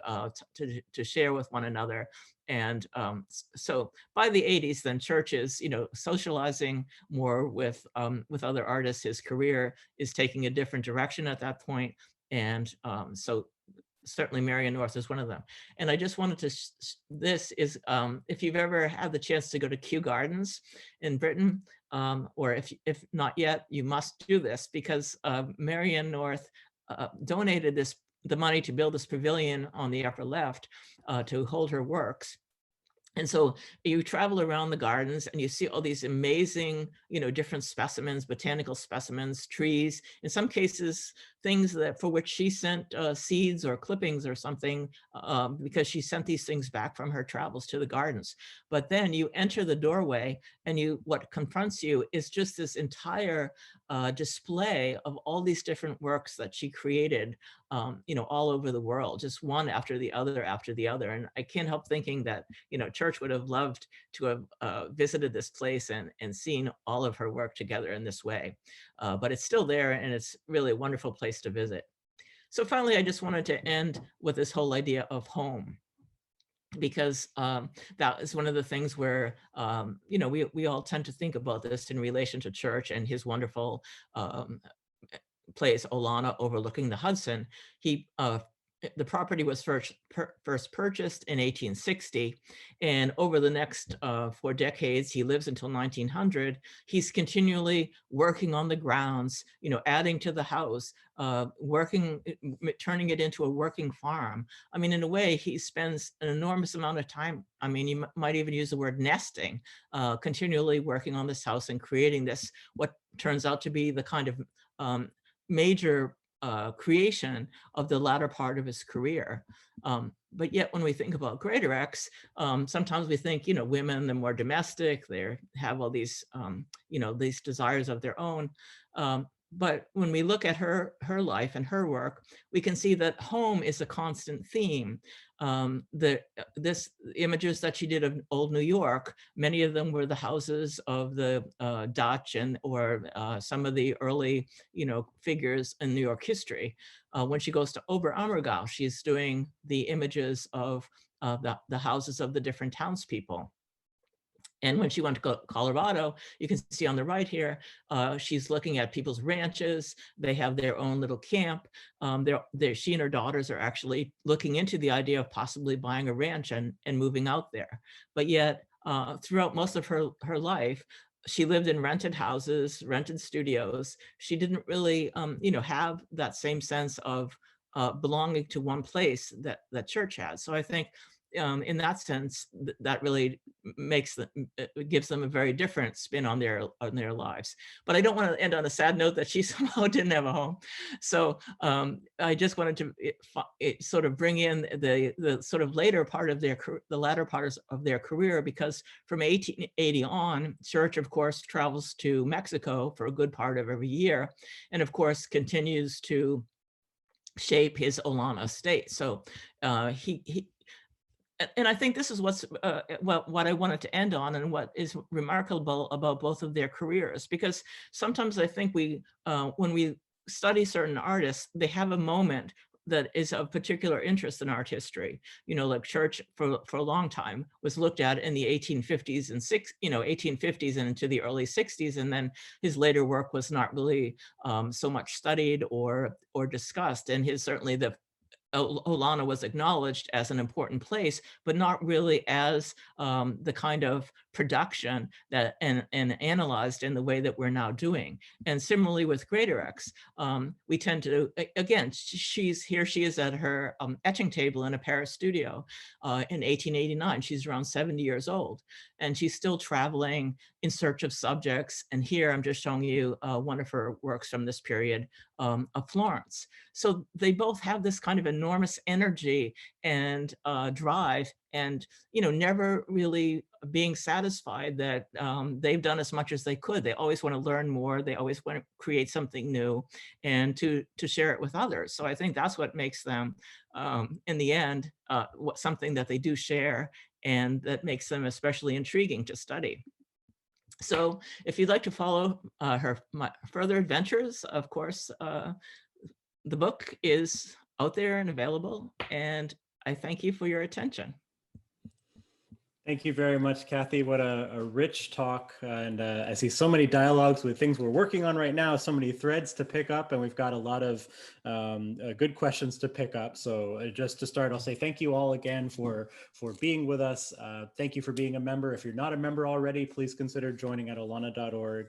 share with one another. And so by the 80s, then Church is, socializing more with other artists. His career is taking a different direction at that point. And so certainly Marion North is one of them. And I just wanted to, this is, if you've ever had the chance to go to Kew Gardens in Britain, or if not yet, you must do this because Marion North donated the money to build this pavilion on the upper left to hold her works. And so you travel around the gardens and you see all these amazing, different specimens, botanical specimens, trees, in some cases, things that for which she sent seeds or clippings or something, because she sent these things back from her travels to the gardens. But then you enter the doorway and what confronts you is just this entire display of all these different works that she created, all over the world, just one after the other after the other. And I can't help thinking that, Church would have loved to have visited this place and seen all of her work together in this way. But it's still there and it's really a wonderful place to visit. So finally, I just wanted to end with this whole idea of home, because that is one of the things where, we all tend to think about this in relation to Church and his wonderful place, Olana, overlooking the Hudson. The property was first purchased in 1860, and over the next 4 decades, he lives until 1900. He's continually working on the grounds, adding to the house, turning it into a working farm. I mean, in a way, he spends an enormous amount of time. I mean, you might even use the word nesting, continually working on this house and creating this, what turns out to be the kind of major creation of the latter part of his career. But yet when we think about Greatorex, sometimes we think, women, they're more domestic, they have all these, these desires of their own. But when we look at her life and her work, we can see that home is a constant theme. This images that she did of old New York, many of them were the houses of the Dutch or some of the early, figures in New York history. When she goes to Oberammergau, she's doing the images of the houses of the different townspeople. And when she went to Colorado, you can see on the right here, she's looking at people's ranches. They have their own little camp. She and her daughters are actually looking into the idea of possibly buying a ranch and moving out there. But yet, throughout most of her life, she lived in rented houses, rented studios. She didn't really, have that same sense of belonging to one place that Church had. So I think in that sense, that really makes them, gives them a very different spin on their lives. But I don't want to end on a sad note that she somehow didn't have a home. So I just wanted to sort of bring in the sort of later part of the latter part of their career, because from 1880 on, Church, of course, travels to Mexico for a good part of every year, and of course continues to shape his Olana estate. So and I think this is what I wanted to end on, and what is remarkable about both of their careers, because sometimes I think when we study certain artists, they have a moment that is of particular interest in art history. You know, like Church for a long time was looked at in the 1850s and 1850s and into the early 60s, and then his later work was not really so much studied or discussed. And certainly the Olana was acknowledged as an important place, but not really as the kind of production that and analyzed in the way that we're now doing. And similarly with Greatorex, we tend to, again, she is at her etching table in a Paris studio in 1889. She's around 70 years old, and she's still traveling in search of subjects. And here I'm just showing you one of her works from this period of Florence. So they both have this kind of enormous energy and drive, and never really being satisfied that they've done as much as they could. They always want to learn more. They always want to create something new and to share it with others. So I think that's what makes them, in the end, something that they do share, and that makes them especially intriguing to study. So if you'd like to follow my further adventures, of course, the book is out there and available, and I thank you for your attention. Thank you very much, Kathy. What a rich talk. And I see so many dialogues with things we're working on right now, so many threads to pick up, and we've got a lot of good questions to pick up. So just to start, I'll say thank you all again for being with us. Thank you for being a member. If you're not a member already, please consider joining at olana.org.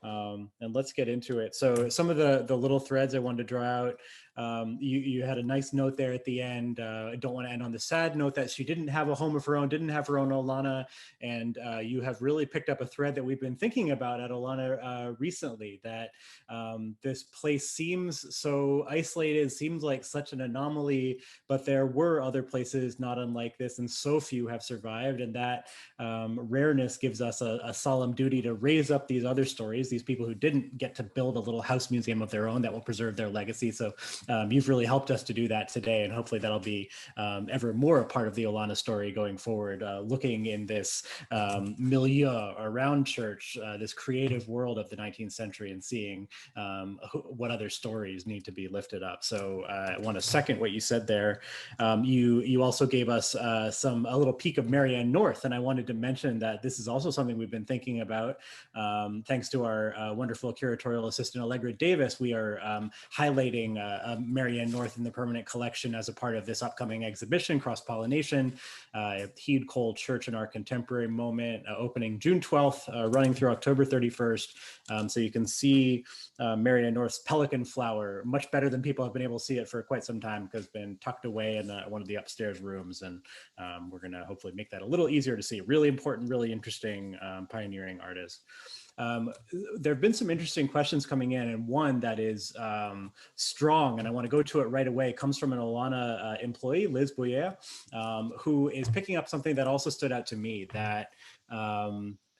And let's get into it. So some of the little threads I wanted to draw out. You had a nice note there at the end. I don't want to end on the sad note that she didn't have a home of her own, didn't have her own Olana. And you have really picked up a thread that we've been thinking about at Olana recently, that this place seems so isolated, seems like such an anomaly, but there were other places not unlike this, and so few have survived. And that rareness gives us a solemn duty to raise up these other stories, these people who didn't get to build a little house museum of their own that will preserve their legacy. So you've really helped us to do that today, and hopefully that'll be ever more a part of the Olana story going forward, looking in this milieu around Church, this creative world of the 19th century, and seeing what other stories need to be lifted up. So I want to second what you said there. You also gave us a little peek of Marianne North, and I wanted to mention that this is also something we've been thinking about. Thanks to our wonderful curatorial assistant, Allegra Davis, we are highlighting Marianne North in the permanent collection as a part of this upcoming exhibition, Cross-Pollination, Heed Cole Church in Our Contemporary Moment, opening June 12th, running through October 31st. So you can see Marianne North's pelican flower much better than people have been able to see it for quite some time, because it's been tucked away in one of the upstairs rooms. And we're going to hopefully make that a little easier to see. Really important, really interesting, pioneering artist. There have been some interesting questions coming in, and one that is strong, and I want to go to it right away, comes from an Olana employee, Liz Boyle, who is picking up something that also stood out to me, that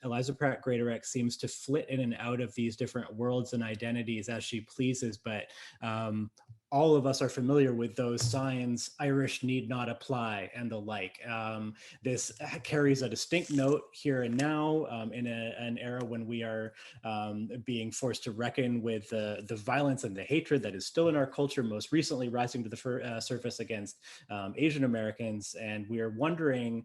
Eliza Pratt Greatorex seems to flit in and out of these different worlds and identities as she pleases, but all of us are familiar with those signs, Irish need not apply, and the like. This carries a distinct note here and now in an era when we are being forced to reckon with the violence and the hatred that is still in our culture, most recently rising to the surface against Asian Americans. And we are wondering,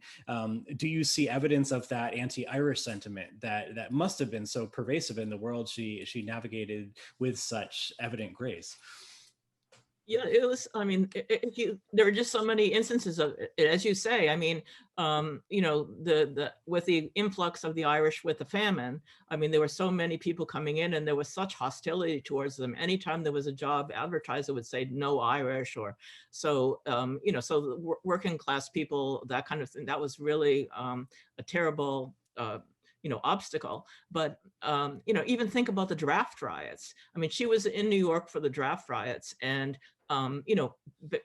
do you see evidence of that anti-Irish sentiment that must have been so pervasive in the world she navigated with such evident grace? Yeah, it was, I mean, there are just so many instances of it, as you say. I mean, you know, with the influx of the Irish with the famine, I mean, there were so many people coming in and there was such hostility towards them. Anytime there was a job advertised, it would say no Irish, or so, you know, so the working class people, that kind of thing, that was really a terrible, you know, obstacle. But, you know, even think about the draft riots. I mean, she was in New York for the draft riots, and you know,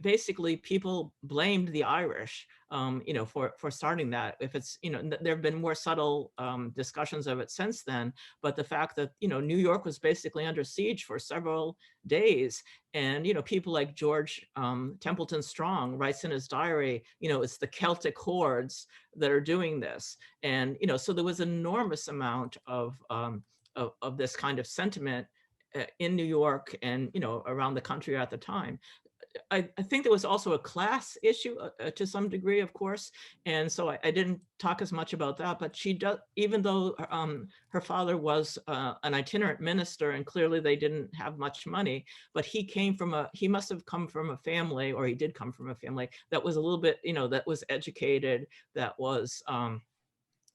basically people blamed the Irish, you know, for starting that. If it's, you know, there have been more subtle discussions of it since then, but the fact that, you know, New York was basically under siege for several days, and, you know, people like George Templeton Strong writes in his diary, you know, it's the Celtic hordes that are doing this, and, you know, so there was an enormous amount of this kind of sentiment in New York and, you know, around the country at the time. I think there was also a class issue to some degree, of course. And so I didn't talk as much about that, but she does, even though her father was an itinerant minister and clearly they didn't have much money, but he must have come from a family, or he did come from a family that was a little bit, you know, that was educated, that was,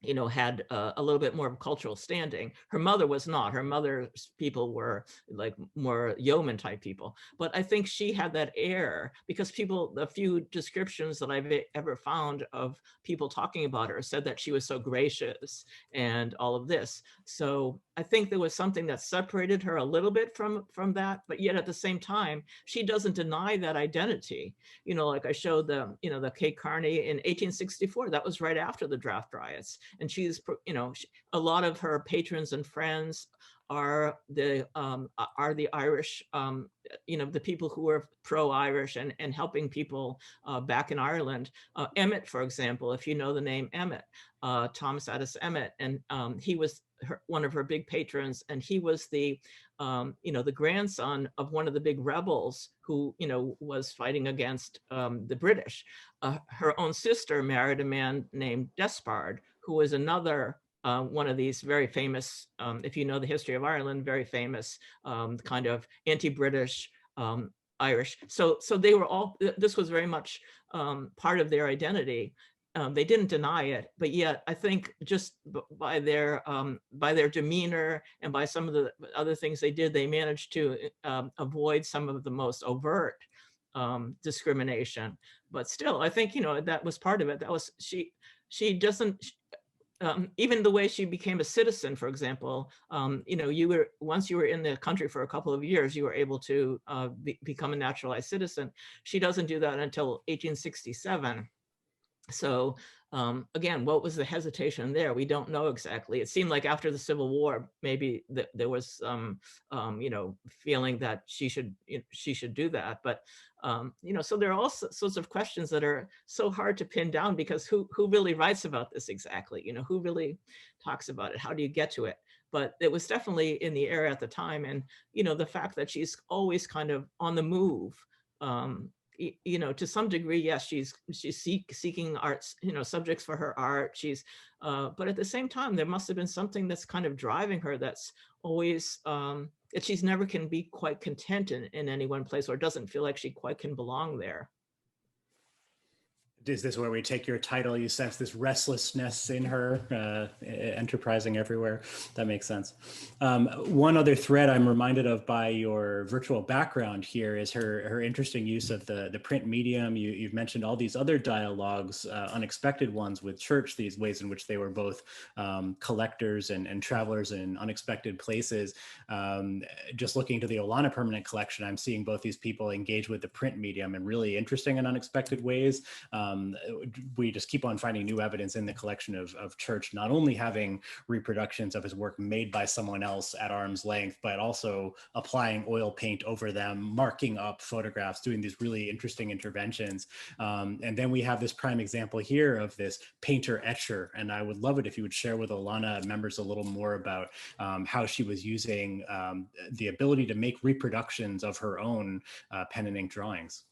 you know, had a little bit more of cultural standing. Her mother was not. Her mother's people were like more yeoman type people. But I think she had that air because people, the few descriptions that I've ever found of people talking about her said that she was so gracious and all of this. So I think there was something that separated her a little bit from that, but yet at the same time, she doesn't deny that identity. You know, like I showed the, you know, the Kate Carney in 1864, that was right after the draft riots. And she's, you know, a lot of her patrons and friends are the Irish, you know, the people who are pro-Irish and helping people back in Ireland. Emmett, for example, if you know the name Emmett, Thomas Addis Emmett, and he was one of her big patrons, and he was the, you know, the grandson of one of the big rebels who, you know, was fighting against the British. Her own sister married a man named Despard, who was another one of these very famous, if you know the history of Ireland, very famous kind of anti-British Irish. So they were all, this was very much part of their identity. They didn't deny it, but yet I think just by their demeanor and by some of the other things they did, they managed to avoid some of the most overt discrimination. But still, I think, you know, that was part of it. That was, she doesn't, even the way she became a citizen, for example, you know, once you were in the country for a couple of years, you were able to become a naturalized citizen. She doesn't do that until 1867. So again, what was the hesitation there? We don't know exactly. It seemed like after the Civil War, maybe there was you know, feeling that she should do that. But you know, so there are all sorts of questions that are so hard to pin down, because who really writes about this exactly? You know, who really talks about it? How do you get to it? But it was definitely in the air at the time. And, you know, the fact that she's always kind of on the move, you know, to some degree, yes, she's seeking arts, you know, subjects for her art. She's, but at the same time, there must have been something that's kind of driving her, that's always, that she's never can be quite content in any one place, or doesn't feel like she quite can belong there. Is this where we take your title? You sense this restlessness in her, enterprising everywhere. That makes sense. One other thread I'm reminded of by your virtual background here is her interesting use of the print medium. You've mentioned all these other dialogues, unexpected ones with Church, these ways in which they were both collectors and travelers in unexpected places. Just looking to the Olana permanent collection, I'm seeing both these people engage with the print medium in really interesting and unexpected ways. We just keep on finding new evidence in the collection of Church, not only having reproductions of his work made by someone else at arm's length, but also applying oil paint over them, marking up photographs, doing these really interesting interventions. And then we have this prime example here of this painter etcher. And I would love it if you would share with Olana members a little more about how she was using the ability to make reproductions of her own pen and ink drawings.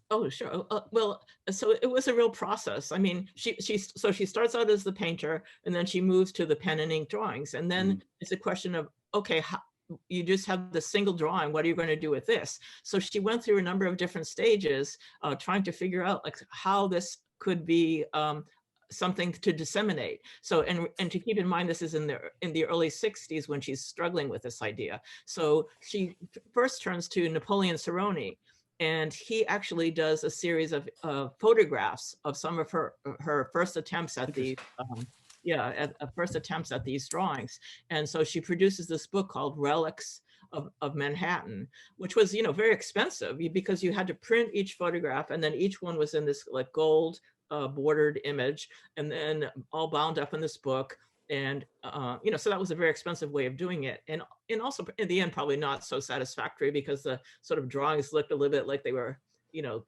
Oh, sure. Well, so it was a real process. I mean, she starts out as the painter, and then she moves to the pen and ink drawings, and then it's a question of, okay, you just have the single drawing. What are you going to do with this? So she went through a number of different stages trying to figure out like how this could be something to disseminate. So, and to keep in mind, this is in the early 60s when she's struggling with this idea. So she first turns to Napoleon Cerrone, and he actually does a series of photographs of some of her first attempts at the first attempts at these drawings. And so she produces this book called Relics of Manhattan, which was, you know, very expensive because you had to print each photograph, and then each one was in this like gold bordered image, and then all bound up in this book. And you know, so that was a very expensive way of doing it, and also in the end probably not so satisfactory, because the sort of drawings looked a little bit like they were, you know,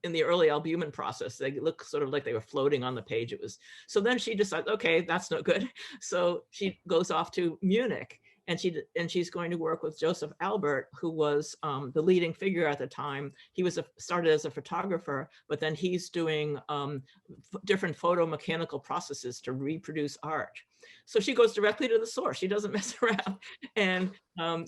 in the early albumin process, they look sort of like they were floating on the page. It was, so then she decides, okay, that's no good. So she goes off to Munich, and she's going to work with Joseph Albert, who was the leading figure at the time. He was started as a photographer, but then he's doing different photomechanical processes to reproduce art. So she goes directly to the source. She doesn't mess around, and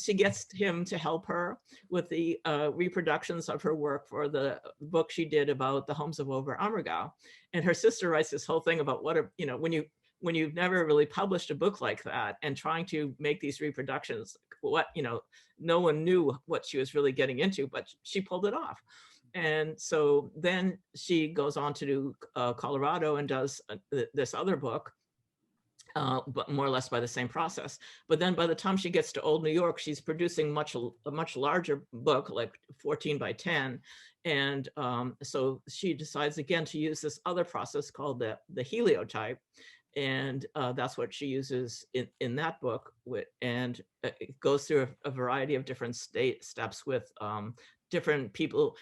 she gets him to help her with the reproductions of her work for the book she did about the homes of Ober-Ammergau. And her sister writes this whole thing about what, you know, when you've never really published a book like that and trying to make these reproductions, what, you know, no one knew what she was really getting into, but she pulled it off. And so then she goes on to do Colorado and does this other book, but more or less by the same process. But then by the time she gets to Old New York, she's producing a much larger book, like 14 by 10. And so she decides again to use this other process called the heliotype. And that's what she uses in that book. And it goes through a variety of different steps with different people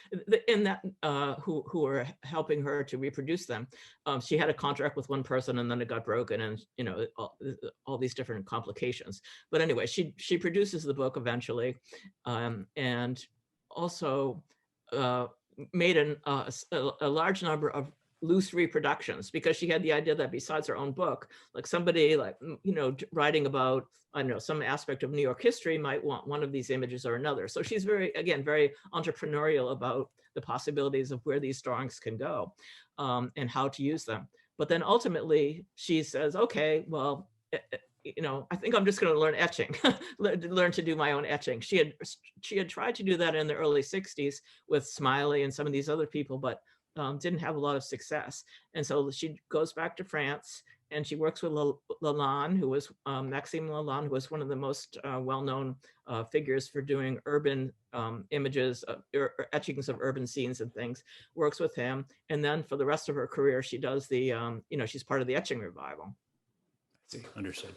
in that who are helping her to reproduce them. She had a contract with one person, and then it got broken, and you know, all these different complications. But anyway, she produces the book eventually, and also made a large number of loose reproductions, because she had the idea that besides her own book, like somebody like, you know, writing about, I don't know, some aspect of New York history might want one of these images or another. So she's very entrepreneurial about the possibilities of where these drawings can go and how to use them. But then ultimately she says, okay, well, you know, I think I'm just going to learn etching, learn to do my own etching. She had tried to do that in the early 60s with Smiley and some of these other people, but didn't have a lot of success. And so she goes back to France, and she works with Lalande, who was Maxime Lalande, who was one of the most well-known figures for doing urban images, etchings of urban scenes and things, works with him. And then for the rest of her career, she does the, you know, she's part of the etching revival. Understood.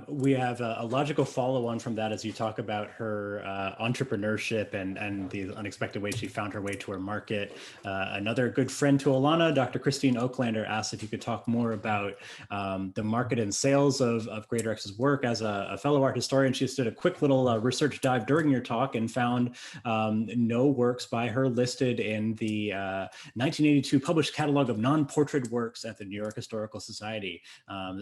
We have a logical follow-on from that as you talk about her entrepreneurship and the unexpected way she found her way to her market. Another good friend to Olana, Dr. Christine Oaklander, asked if you could talk more about the market and sales of Greatorex's work. As a fellow art historian, she just did a quick little research dive during your talk and found no works by her listed in the 1982 published catalog of non-portrait works at the New York Historical Society.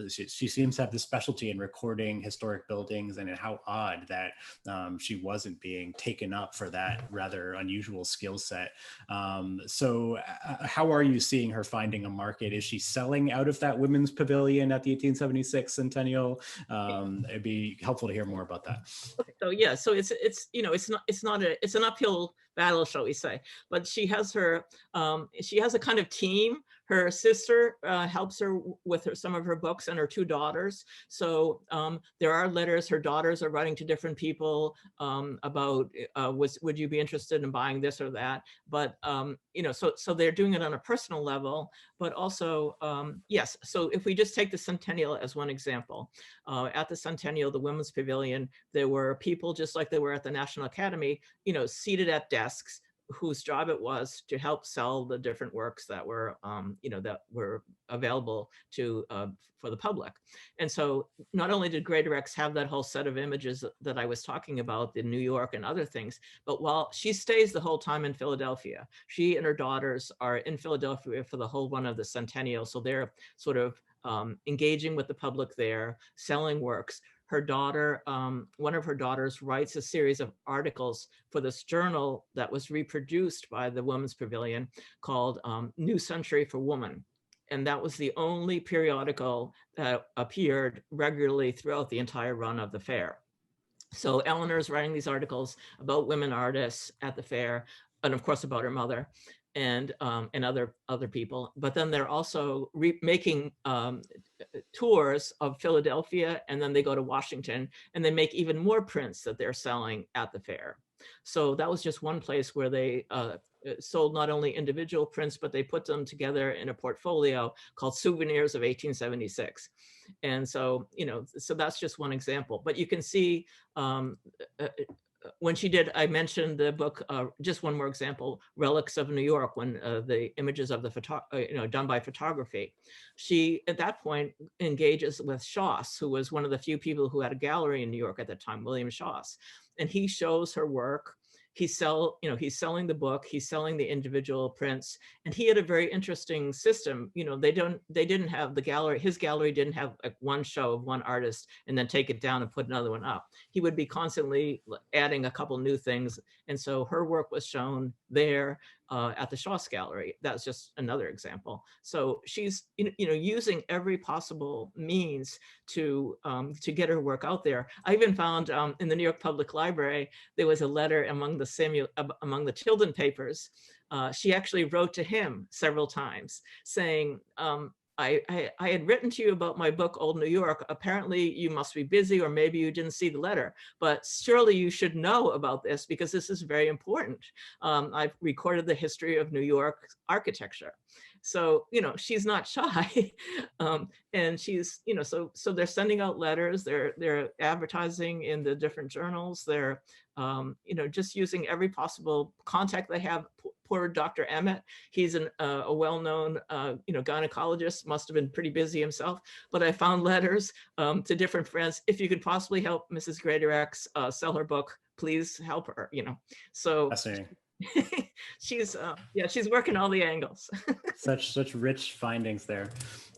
She seems to have this specialty in recording historic buildings, and how odd that she wasn't being taken up for that rather unusual skill set. So how are you seeing her finding a market? Is she selling out of that women's pavilion at the 1876 centennial? It'd be helpful to hear more about that. So yeah, so it's you know, it's an uphill battle, shall we say, but she has a kind of team. Her sister helps her with some of her books, and her two daughters. So there are letters her daughters are writing to different people about would you be interested in buying this or that? But you know, so they're doing it on a personal level, but also yes. So if we just take the centennial as one example, at the centennial, the Women's Pavilion, there were people just like there were at the National Academy, you know, seated at desks, whose job it was to help sell the different works that were, you know, that were available to for the public. And so not only did Greatorex have that whole set of images that I was talking about in New York and other things, but while she stays the whole time in Philadelphia, she and her daughters are in Philadelphia for the whole run of the centennial. So they're sort of engaging with the public there, selling works. her daughter, one of her daughters writes a series of articles for this journal that was reproduced by the Women's Pavilion called New Century for Woman. And that was the only periodical that appeared regularly throughout the entire run of the fair. So Eleanor's writing these articles about women artists at the fair, and of course about her mother and other people. But then they're also making tours of Philadelphia, and then they go to Washington, and they make even more prints that they're selling at the fair. So that was just one place where they sold not only individual prints, but they put them together in a portfolio called Souvenirs of 1876. And so, so that's just one example. But you can see when she did, I mentioned the book, just one more example, Relics of New York, when the images of the done by photography. She, at that point, engages with Schoss, who was one of the few people who had a gallery in New York at the time, William Schoss. And he shows her work. He's selling the book, he's selling the individual prints, and he had a very interesting system. They didn't have the gallery, his gallery didn't have like one show of one artist and then take it down and put another one up. He would be constantly adding a couple new things. And so her work was shown there at the Schoss Gallery. That's just another example. So she's using every possible means to get her work out there. I even found in the New York Public Library, there was a letter among the Tilden papers. She actually wrote to him several times saying, I had written to you about my book, Old New York. Apparently you must be busy, or maybe you didn't see the letter, but surely you should know about this because this is very important. I've recorded the history of New York architecture. So, she's not shy. And she's, so they're sending out letters, they're advertising in the different journals, they're, just using every possible contact they have. Poor Dr. Emmett, he's a well-known, gynecologist, must have been pretty busy himself, but I found letters to different friends. If you could possibly help Mrs. Greatorex sell her book, please help her, So she's working all the angles. Such rich findings there.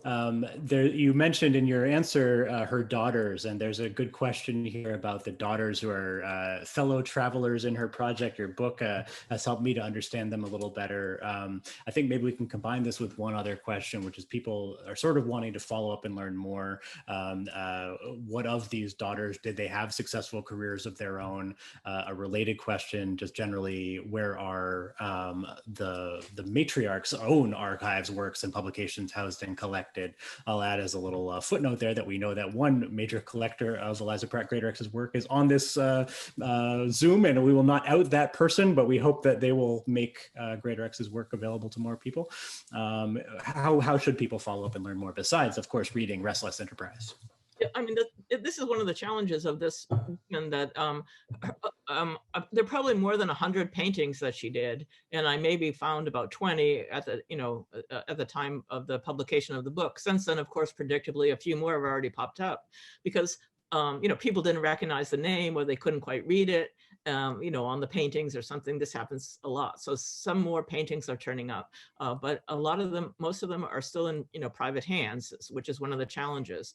You mentioned in your answer her daughters, and there's a good question here about the daughters who are fellow travelers in her project. Your book has helped me to understand them a little better. I think maybe we can combine this with one other question, which is people are sort of wanting to follow up and learn more. What of these daughters, did they have successful careers of their own? A related question, just generally, where are the matriarch's own archives, works, and publications housed and collected? I'll add as a little footnote there that we know that one major collector of Eliza Pratt Greatorex's work is on this Zoom, and we will not out that person, but we hope that they will make Greatorex's work available to more people. How should people follow up and learn more besides, of course, reading Restless Enterprise? I mean, this is one of the challenges of this, and that there are probably more than 100 paintings that she did, and I maybe found about 20 at the time of the publication of the book. Since then, of course, predictably, a few more have already popped up because people didn't recognize the name, or they couldn't quite read it, on the paintings or something. This happens a lot. So some more paintings are turning up, but a lot of them, most of them are still in, private hands, which is one of the challenges.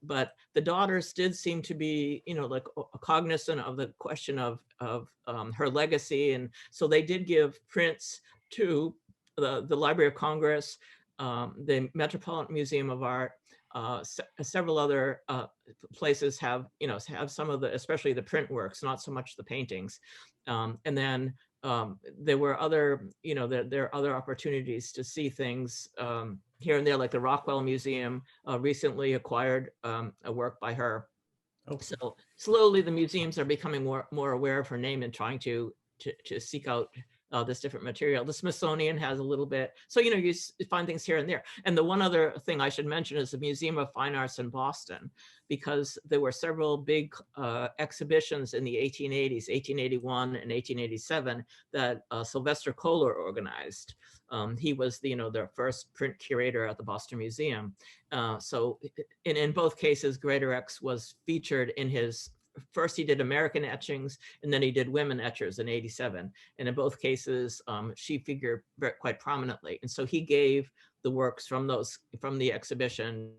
But the daughters did seem to be, cognizant of the question of her legacy. And so they did give prints to the Library of Congress, the Metropolitan Museum of Art, several other places have some of the, especially the print works, not so much the paintings. And then there were other, there are other opportunities to see things here and there, like the Rockwell Museum recently acquired a work by her. Oh. So slowly the museums are becoming more aware of her name and trying to seek out this different material. The Smithsonian has a little bit. So, you find things here and there. And the one other thing I should mention is the Museum of Fine Arts in Boston, because there were several big exhibitions in the 1880s, 1881 and 1887, that Sylvester Kohler organized. He was the first print curator at the Boston Museum. So in both cases, Greatorex was featured in his. First, he did American etchings, and then he did women etchers in 87. And in both cases, she figured quite prominently. And so he gave the works from the exhibition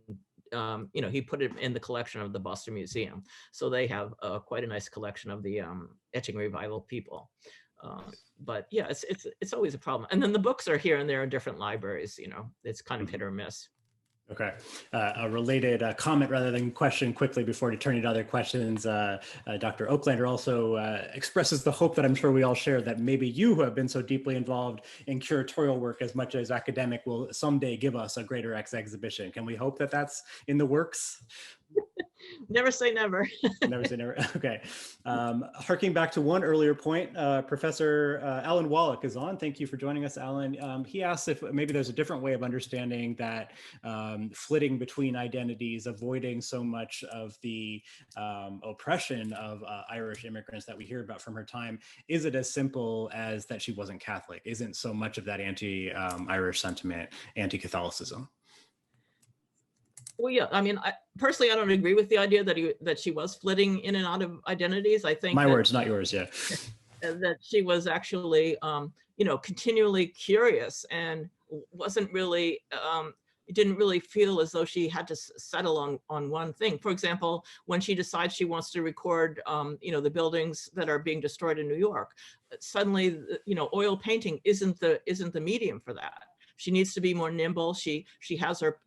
he put it in the collection of the Boston Museum. So they have quite a nice collection of the etching revival people. But yeah, it's always a problem. And then the books are here and there in different libraries. It's kind of hit or miss. Okay. A related comment rather than question quickly before turning to other questions. Dr. Oaklander also expresses the hope that I'm sure we all share that maybe you, who have been so deeply involved in curatorial work as much as academic, will someday give us a Greatorex exhibition. Can we hope that that's in the works? Never say never. Never say never. Okay. Harking back to one earlier point, Professor Alan Wallach is on. Thank you for joining us, Alan. He asks if maybe there's a different way of understanding that flitting between identities, avoiding so much of the oppression of Irish immigrants that we hear about from her time. Is it as simple as that she wasn't Catholic? Isn't so much of that anti-Irish sentiment anti-Catholicism? Well, yeah. I mean, personally, I don't agree with the idea that she was flitting in and out of identities. I think my words, not yours. Yeah, that she was actually, continually curious and wasn't really. Didn't really feel as though she had to settle on one thing. For example, when she decides she wants to record, the buildings that are being destroyed in New York, suddenly, oil painting isn't the medium for that. She needs to be more nimble. She has her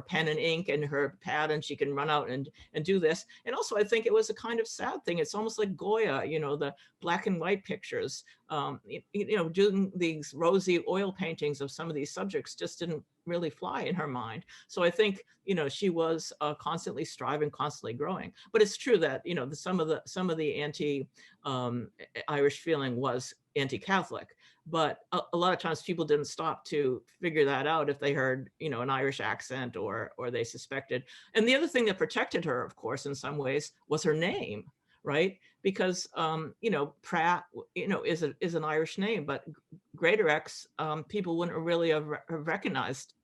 pen and ink and her pad, and she can run out and do this. And also, I think it was a kind of sad thing. It's almost like Goya, the black and white pictures. Doing these rosy oil paintings of some of these subjects just didn't really fly in her mind. So I think she was constantly striving, constantly growing. But it's true that some of the anti-Irish feeling was anti-Catholic. But a lot of times people didn't stop to figure that out if they heard, an Irish accent or they suspected. And the other thing that protected her, of course, in some ways, was her name, right? Because Pratt, is an Irish name, but Greatorex, people wouldn't really have recognized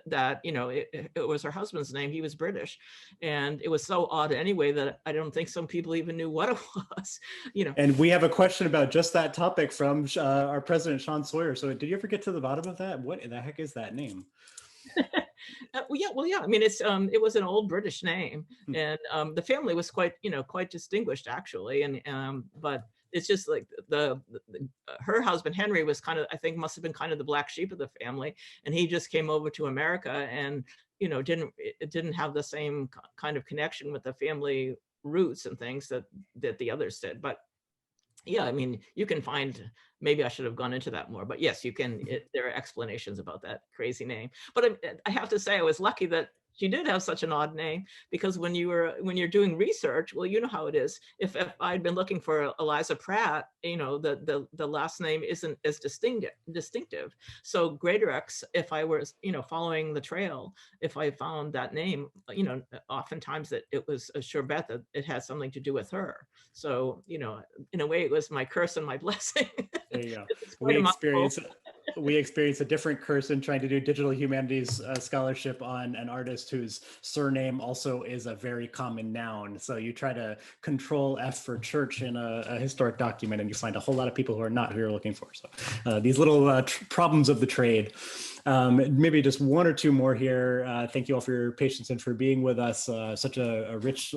that it was her husband's name. He was British, and it was so odd anyway that I don't think some people even knew what it was. And we have a question about just that topic from our president, Sean Sawyer. So did you ever get to the bottom of that? What the heck is that name? Well, yeah. I mean, it was an old British name, and the family was quite distinguished actually, and but it's just like her husband Henry was I think must have been kind of the black sheep of the family, and he just came over to America and didn't have the same kind of connection with the family roots and things that the others did. But yeah, I mean, you can find, maybe I should have gone into that more, but yes, you can, there are explanations about that crazy name. But I have to say, I was lucky that she did have such an odd name, because when you're doing research, well, you know how it is. If I'd been looking for Eliza Pratt, the last name isn't as distinctive. So Greatorex, if I was, following the trail, if I found that name, oftentimes it was a sure bet that it had something to do with her. So, in a way, it was my curse and my blessing. There you go. We experience a different curse in trying to do digital humanities scholarship on an artist whose surname also is a very common noun. So you try to control F for church in a historic document, and you find a whole lot of people who are not who you're looking for. So these little problems of the trade. Maybe just one or two more here. Thank you all for your patience and for being with us. Such a rich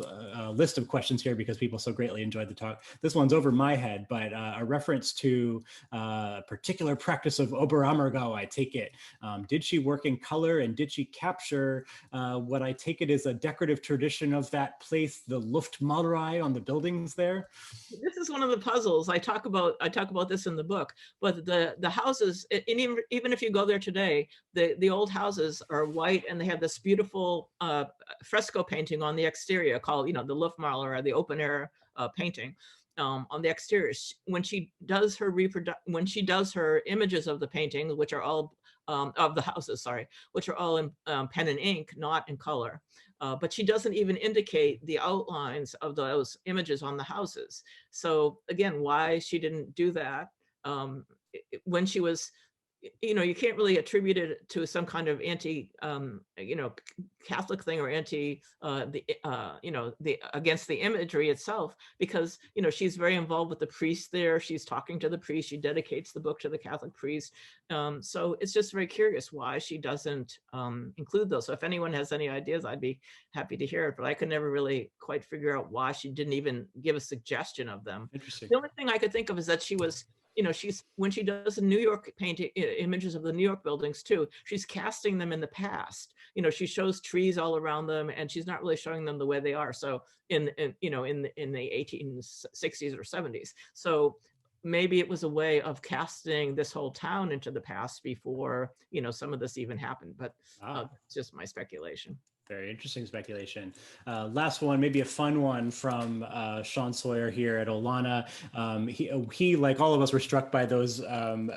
list of questions here because people so greatly enjoyed the talk. This one's over my head, but a reference to a particular practice of Oberammergau, I take it. Did she work in color, and did she capture what I take it is a decorative tradition of that place, the Luftmalerei on the buildings there? This is one of the puzzles. I talk about this in the book, but the houses, and even if you go there today, the old houses are white, and they have this beautiful fresco painting on the exterior called, the Luftmalerei, the open air painting. On the exterior, when she does her images of the painting, which are all of the houses, sorry, which are all in pen and ink, not in color. But she doesn't even indicate the outlines of those images on the houses. So again, why she didn't do that when she was you can't really attribute it to some kind of anti, Catholic thing or anti, the against the imagery itself, because, she's very involved with the priest there. She's talking to the priest. She dedicates the book to the Catholic priest. So it's just very curious why she doesn't include those. So if anyone has any ideas, I'd be happy to hear it, but I could never really quite figure out why she didn't even give a suggestion of them. Interesting. The only thing I could think of is that she was, she's, when she does the New York painting images of the New York buildings too, she's casting them in the past. She shows trees all around them, and she's not really showing them the way they are. So in the 1860s or 70s. So maybe it was a way of casting this whole town into the past before, some of this even happened. But it's just my speculation. Very interesting speculation. Last one, maybe a fun one from Sean Sawyer here at Olana. He, like all of us, were struck by those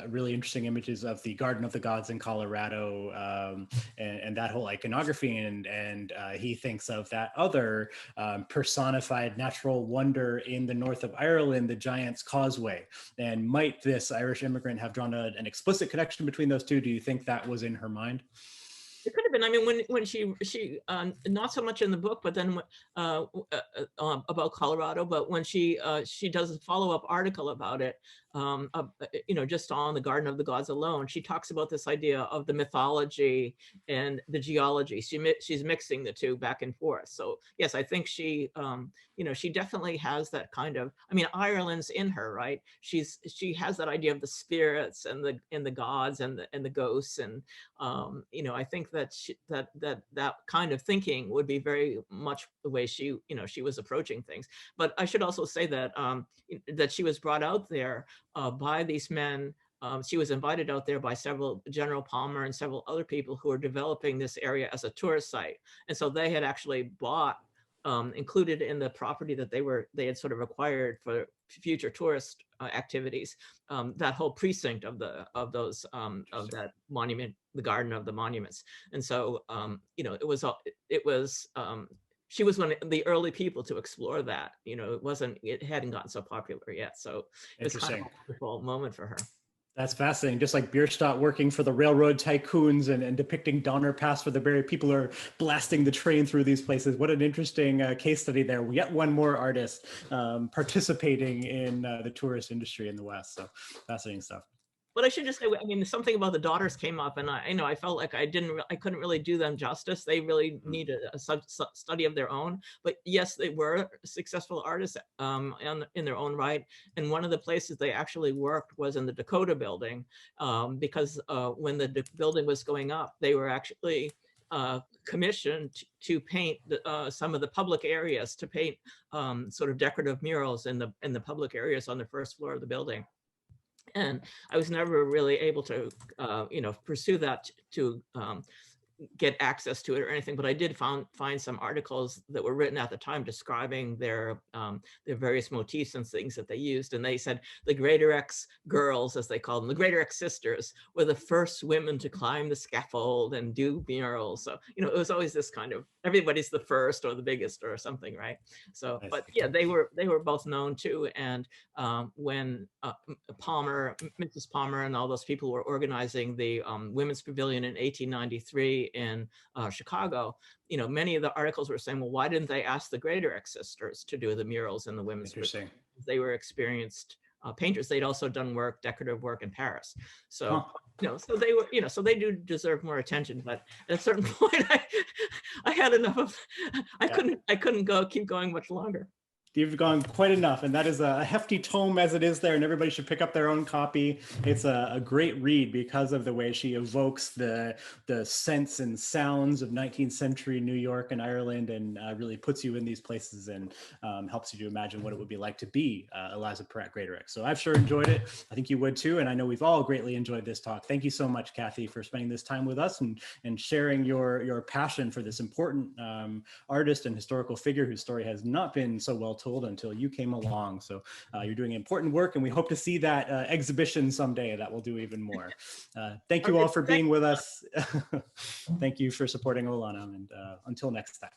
really interesting images of the Garden of the Gods in Colorado and that whole iconography. And he thinks of that other personified natural wonder in the north of Ireland, the Giant's Causeway. And might this Irish immigrant have drawn an explicit connection between those two? Do you think that was in her mind? It could have been. I mean, when she not so much in the book, but then about Colorado, but when she does a follow-up article about it, just on the Garden of the Gods alone, she talks about this idea of the mythology and the geology. She's mixing the two back and forth. So yes, I think she she definitely has that kind of. I mean, Ireland's in her, right? She has that idea of the spirits and the gods and the ghosts, and I think that that kind of thinking would be very much the way she was approaching things. But I should also say that that she was brought out there by these men. She was invited out there by General Palmer and several other people who were developing this area as a tourist site. And so they had actually bought, included in the property that they had sort of acquired for future tourist activities, that whole precinct of that monument, the Garden of the Monuments. And so it was she was one of the early people to explore that. It hadn't gotten so popular yet. So it was kind of a wonderful moment for her. That's fascinating. Just like Bierstadt working for the railroad tycoons and depicting Donner Pass, where the very people are blasting the train through these places. What an interesting case study there. Yet one more artist participating in the tourist industry in the West. So fascinating stuff. But I should just say, I mean, something about the daughters came up, and I felt like I couldn't really do them justice. They really needed a study of their own. But yes, they were successful artists in their own right. And one of the places they actually worked was in the Dakota building, because when the building was going up, they were actually commissioned to paint some of the public areas, to paint sort of decorative murals in the public areas on the first floor of the building. And I was never really able to, pursue that to get access to it or anything, but I did find some articles that were written at the time describing their various motifs and things that they used. And they said the Greatorex girls, as they called them, the Greatorex sisters, were the first women to climb the scaffold and do murals. So, it was always this kind of, everybody's the first or the biggest or something, right? So, but yeah, they were both known too. And when Mrs. Palmer and all those people were organizing the Women's Pavilion in 1893 in Chicago, many of the articles were saying, well, why didn't they ask the Greatorex sisters to do the murals in the Women's Pavilion? They were experienced painters. They'd also done decorative work in Paris. So, so they were, so they do deserve more attention. But at a certain point, I had enough of, I couldn't keep going much longer. You've gone quite enough, and that is a hefty tome as it is there, and everybody should pick up their own copy. It's a great read because of the way she evokes the scents and sounds of 19th century New York and Ireland, and really puts you in these places and helps you to imagine what it would be like to be Eliza Pratt Greatorex. So I've sure enjoyed it. I think you would too, and I know we've all greatly enjoyed this talk. Thank you so much, Kathy, for spending this time with us and sharing your passion for this important artist and historical figure whose story has not been so well told until you came along. So you're doing important work, and we hope to see that exhibition someday that will do even more. Thank you all for being with us. Thank you for supporting Olana, and until next time.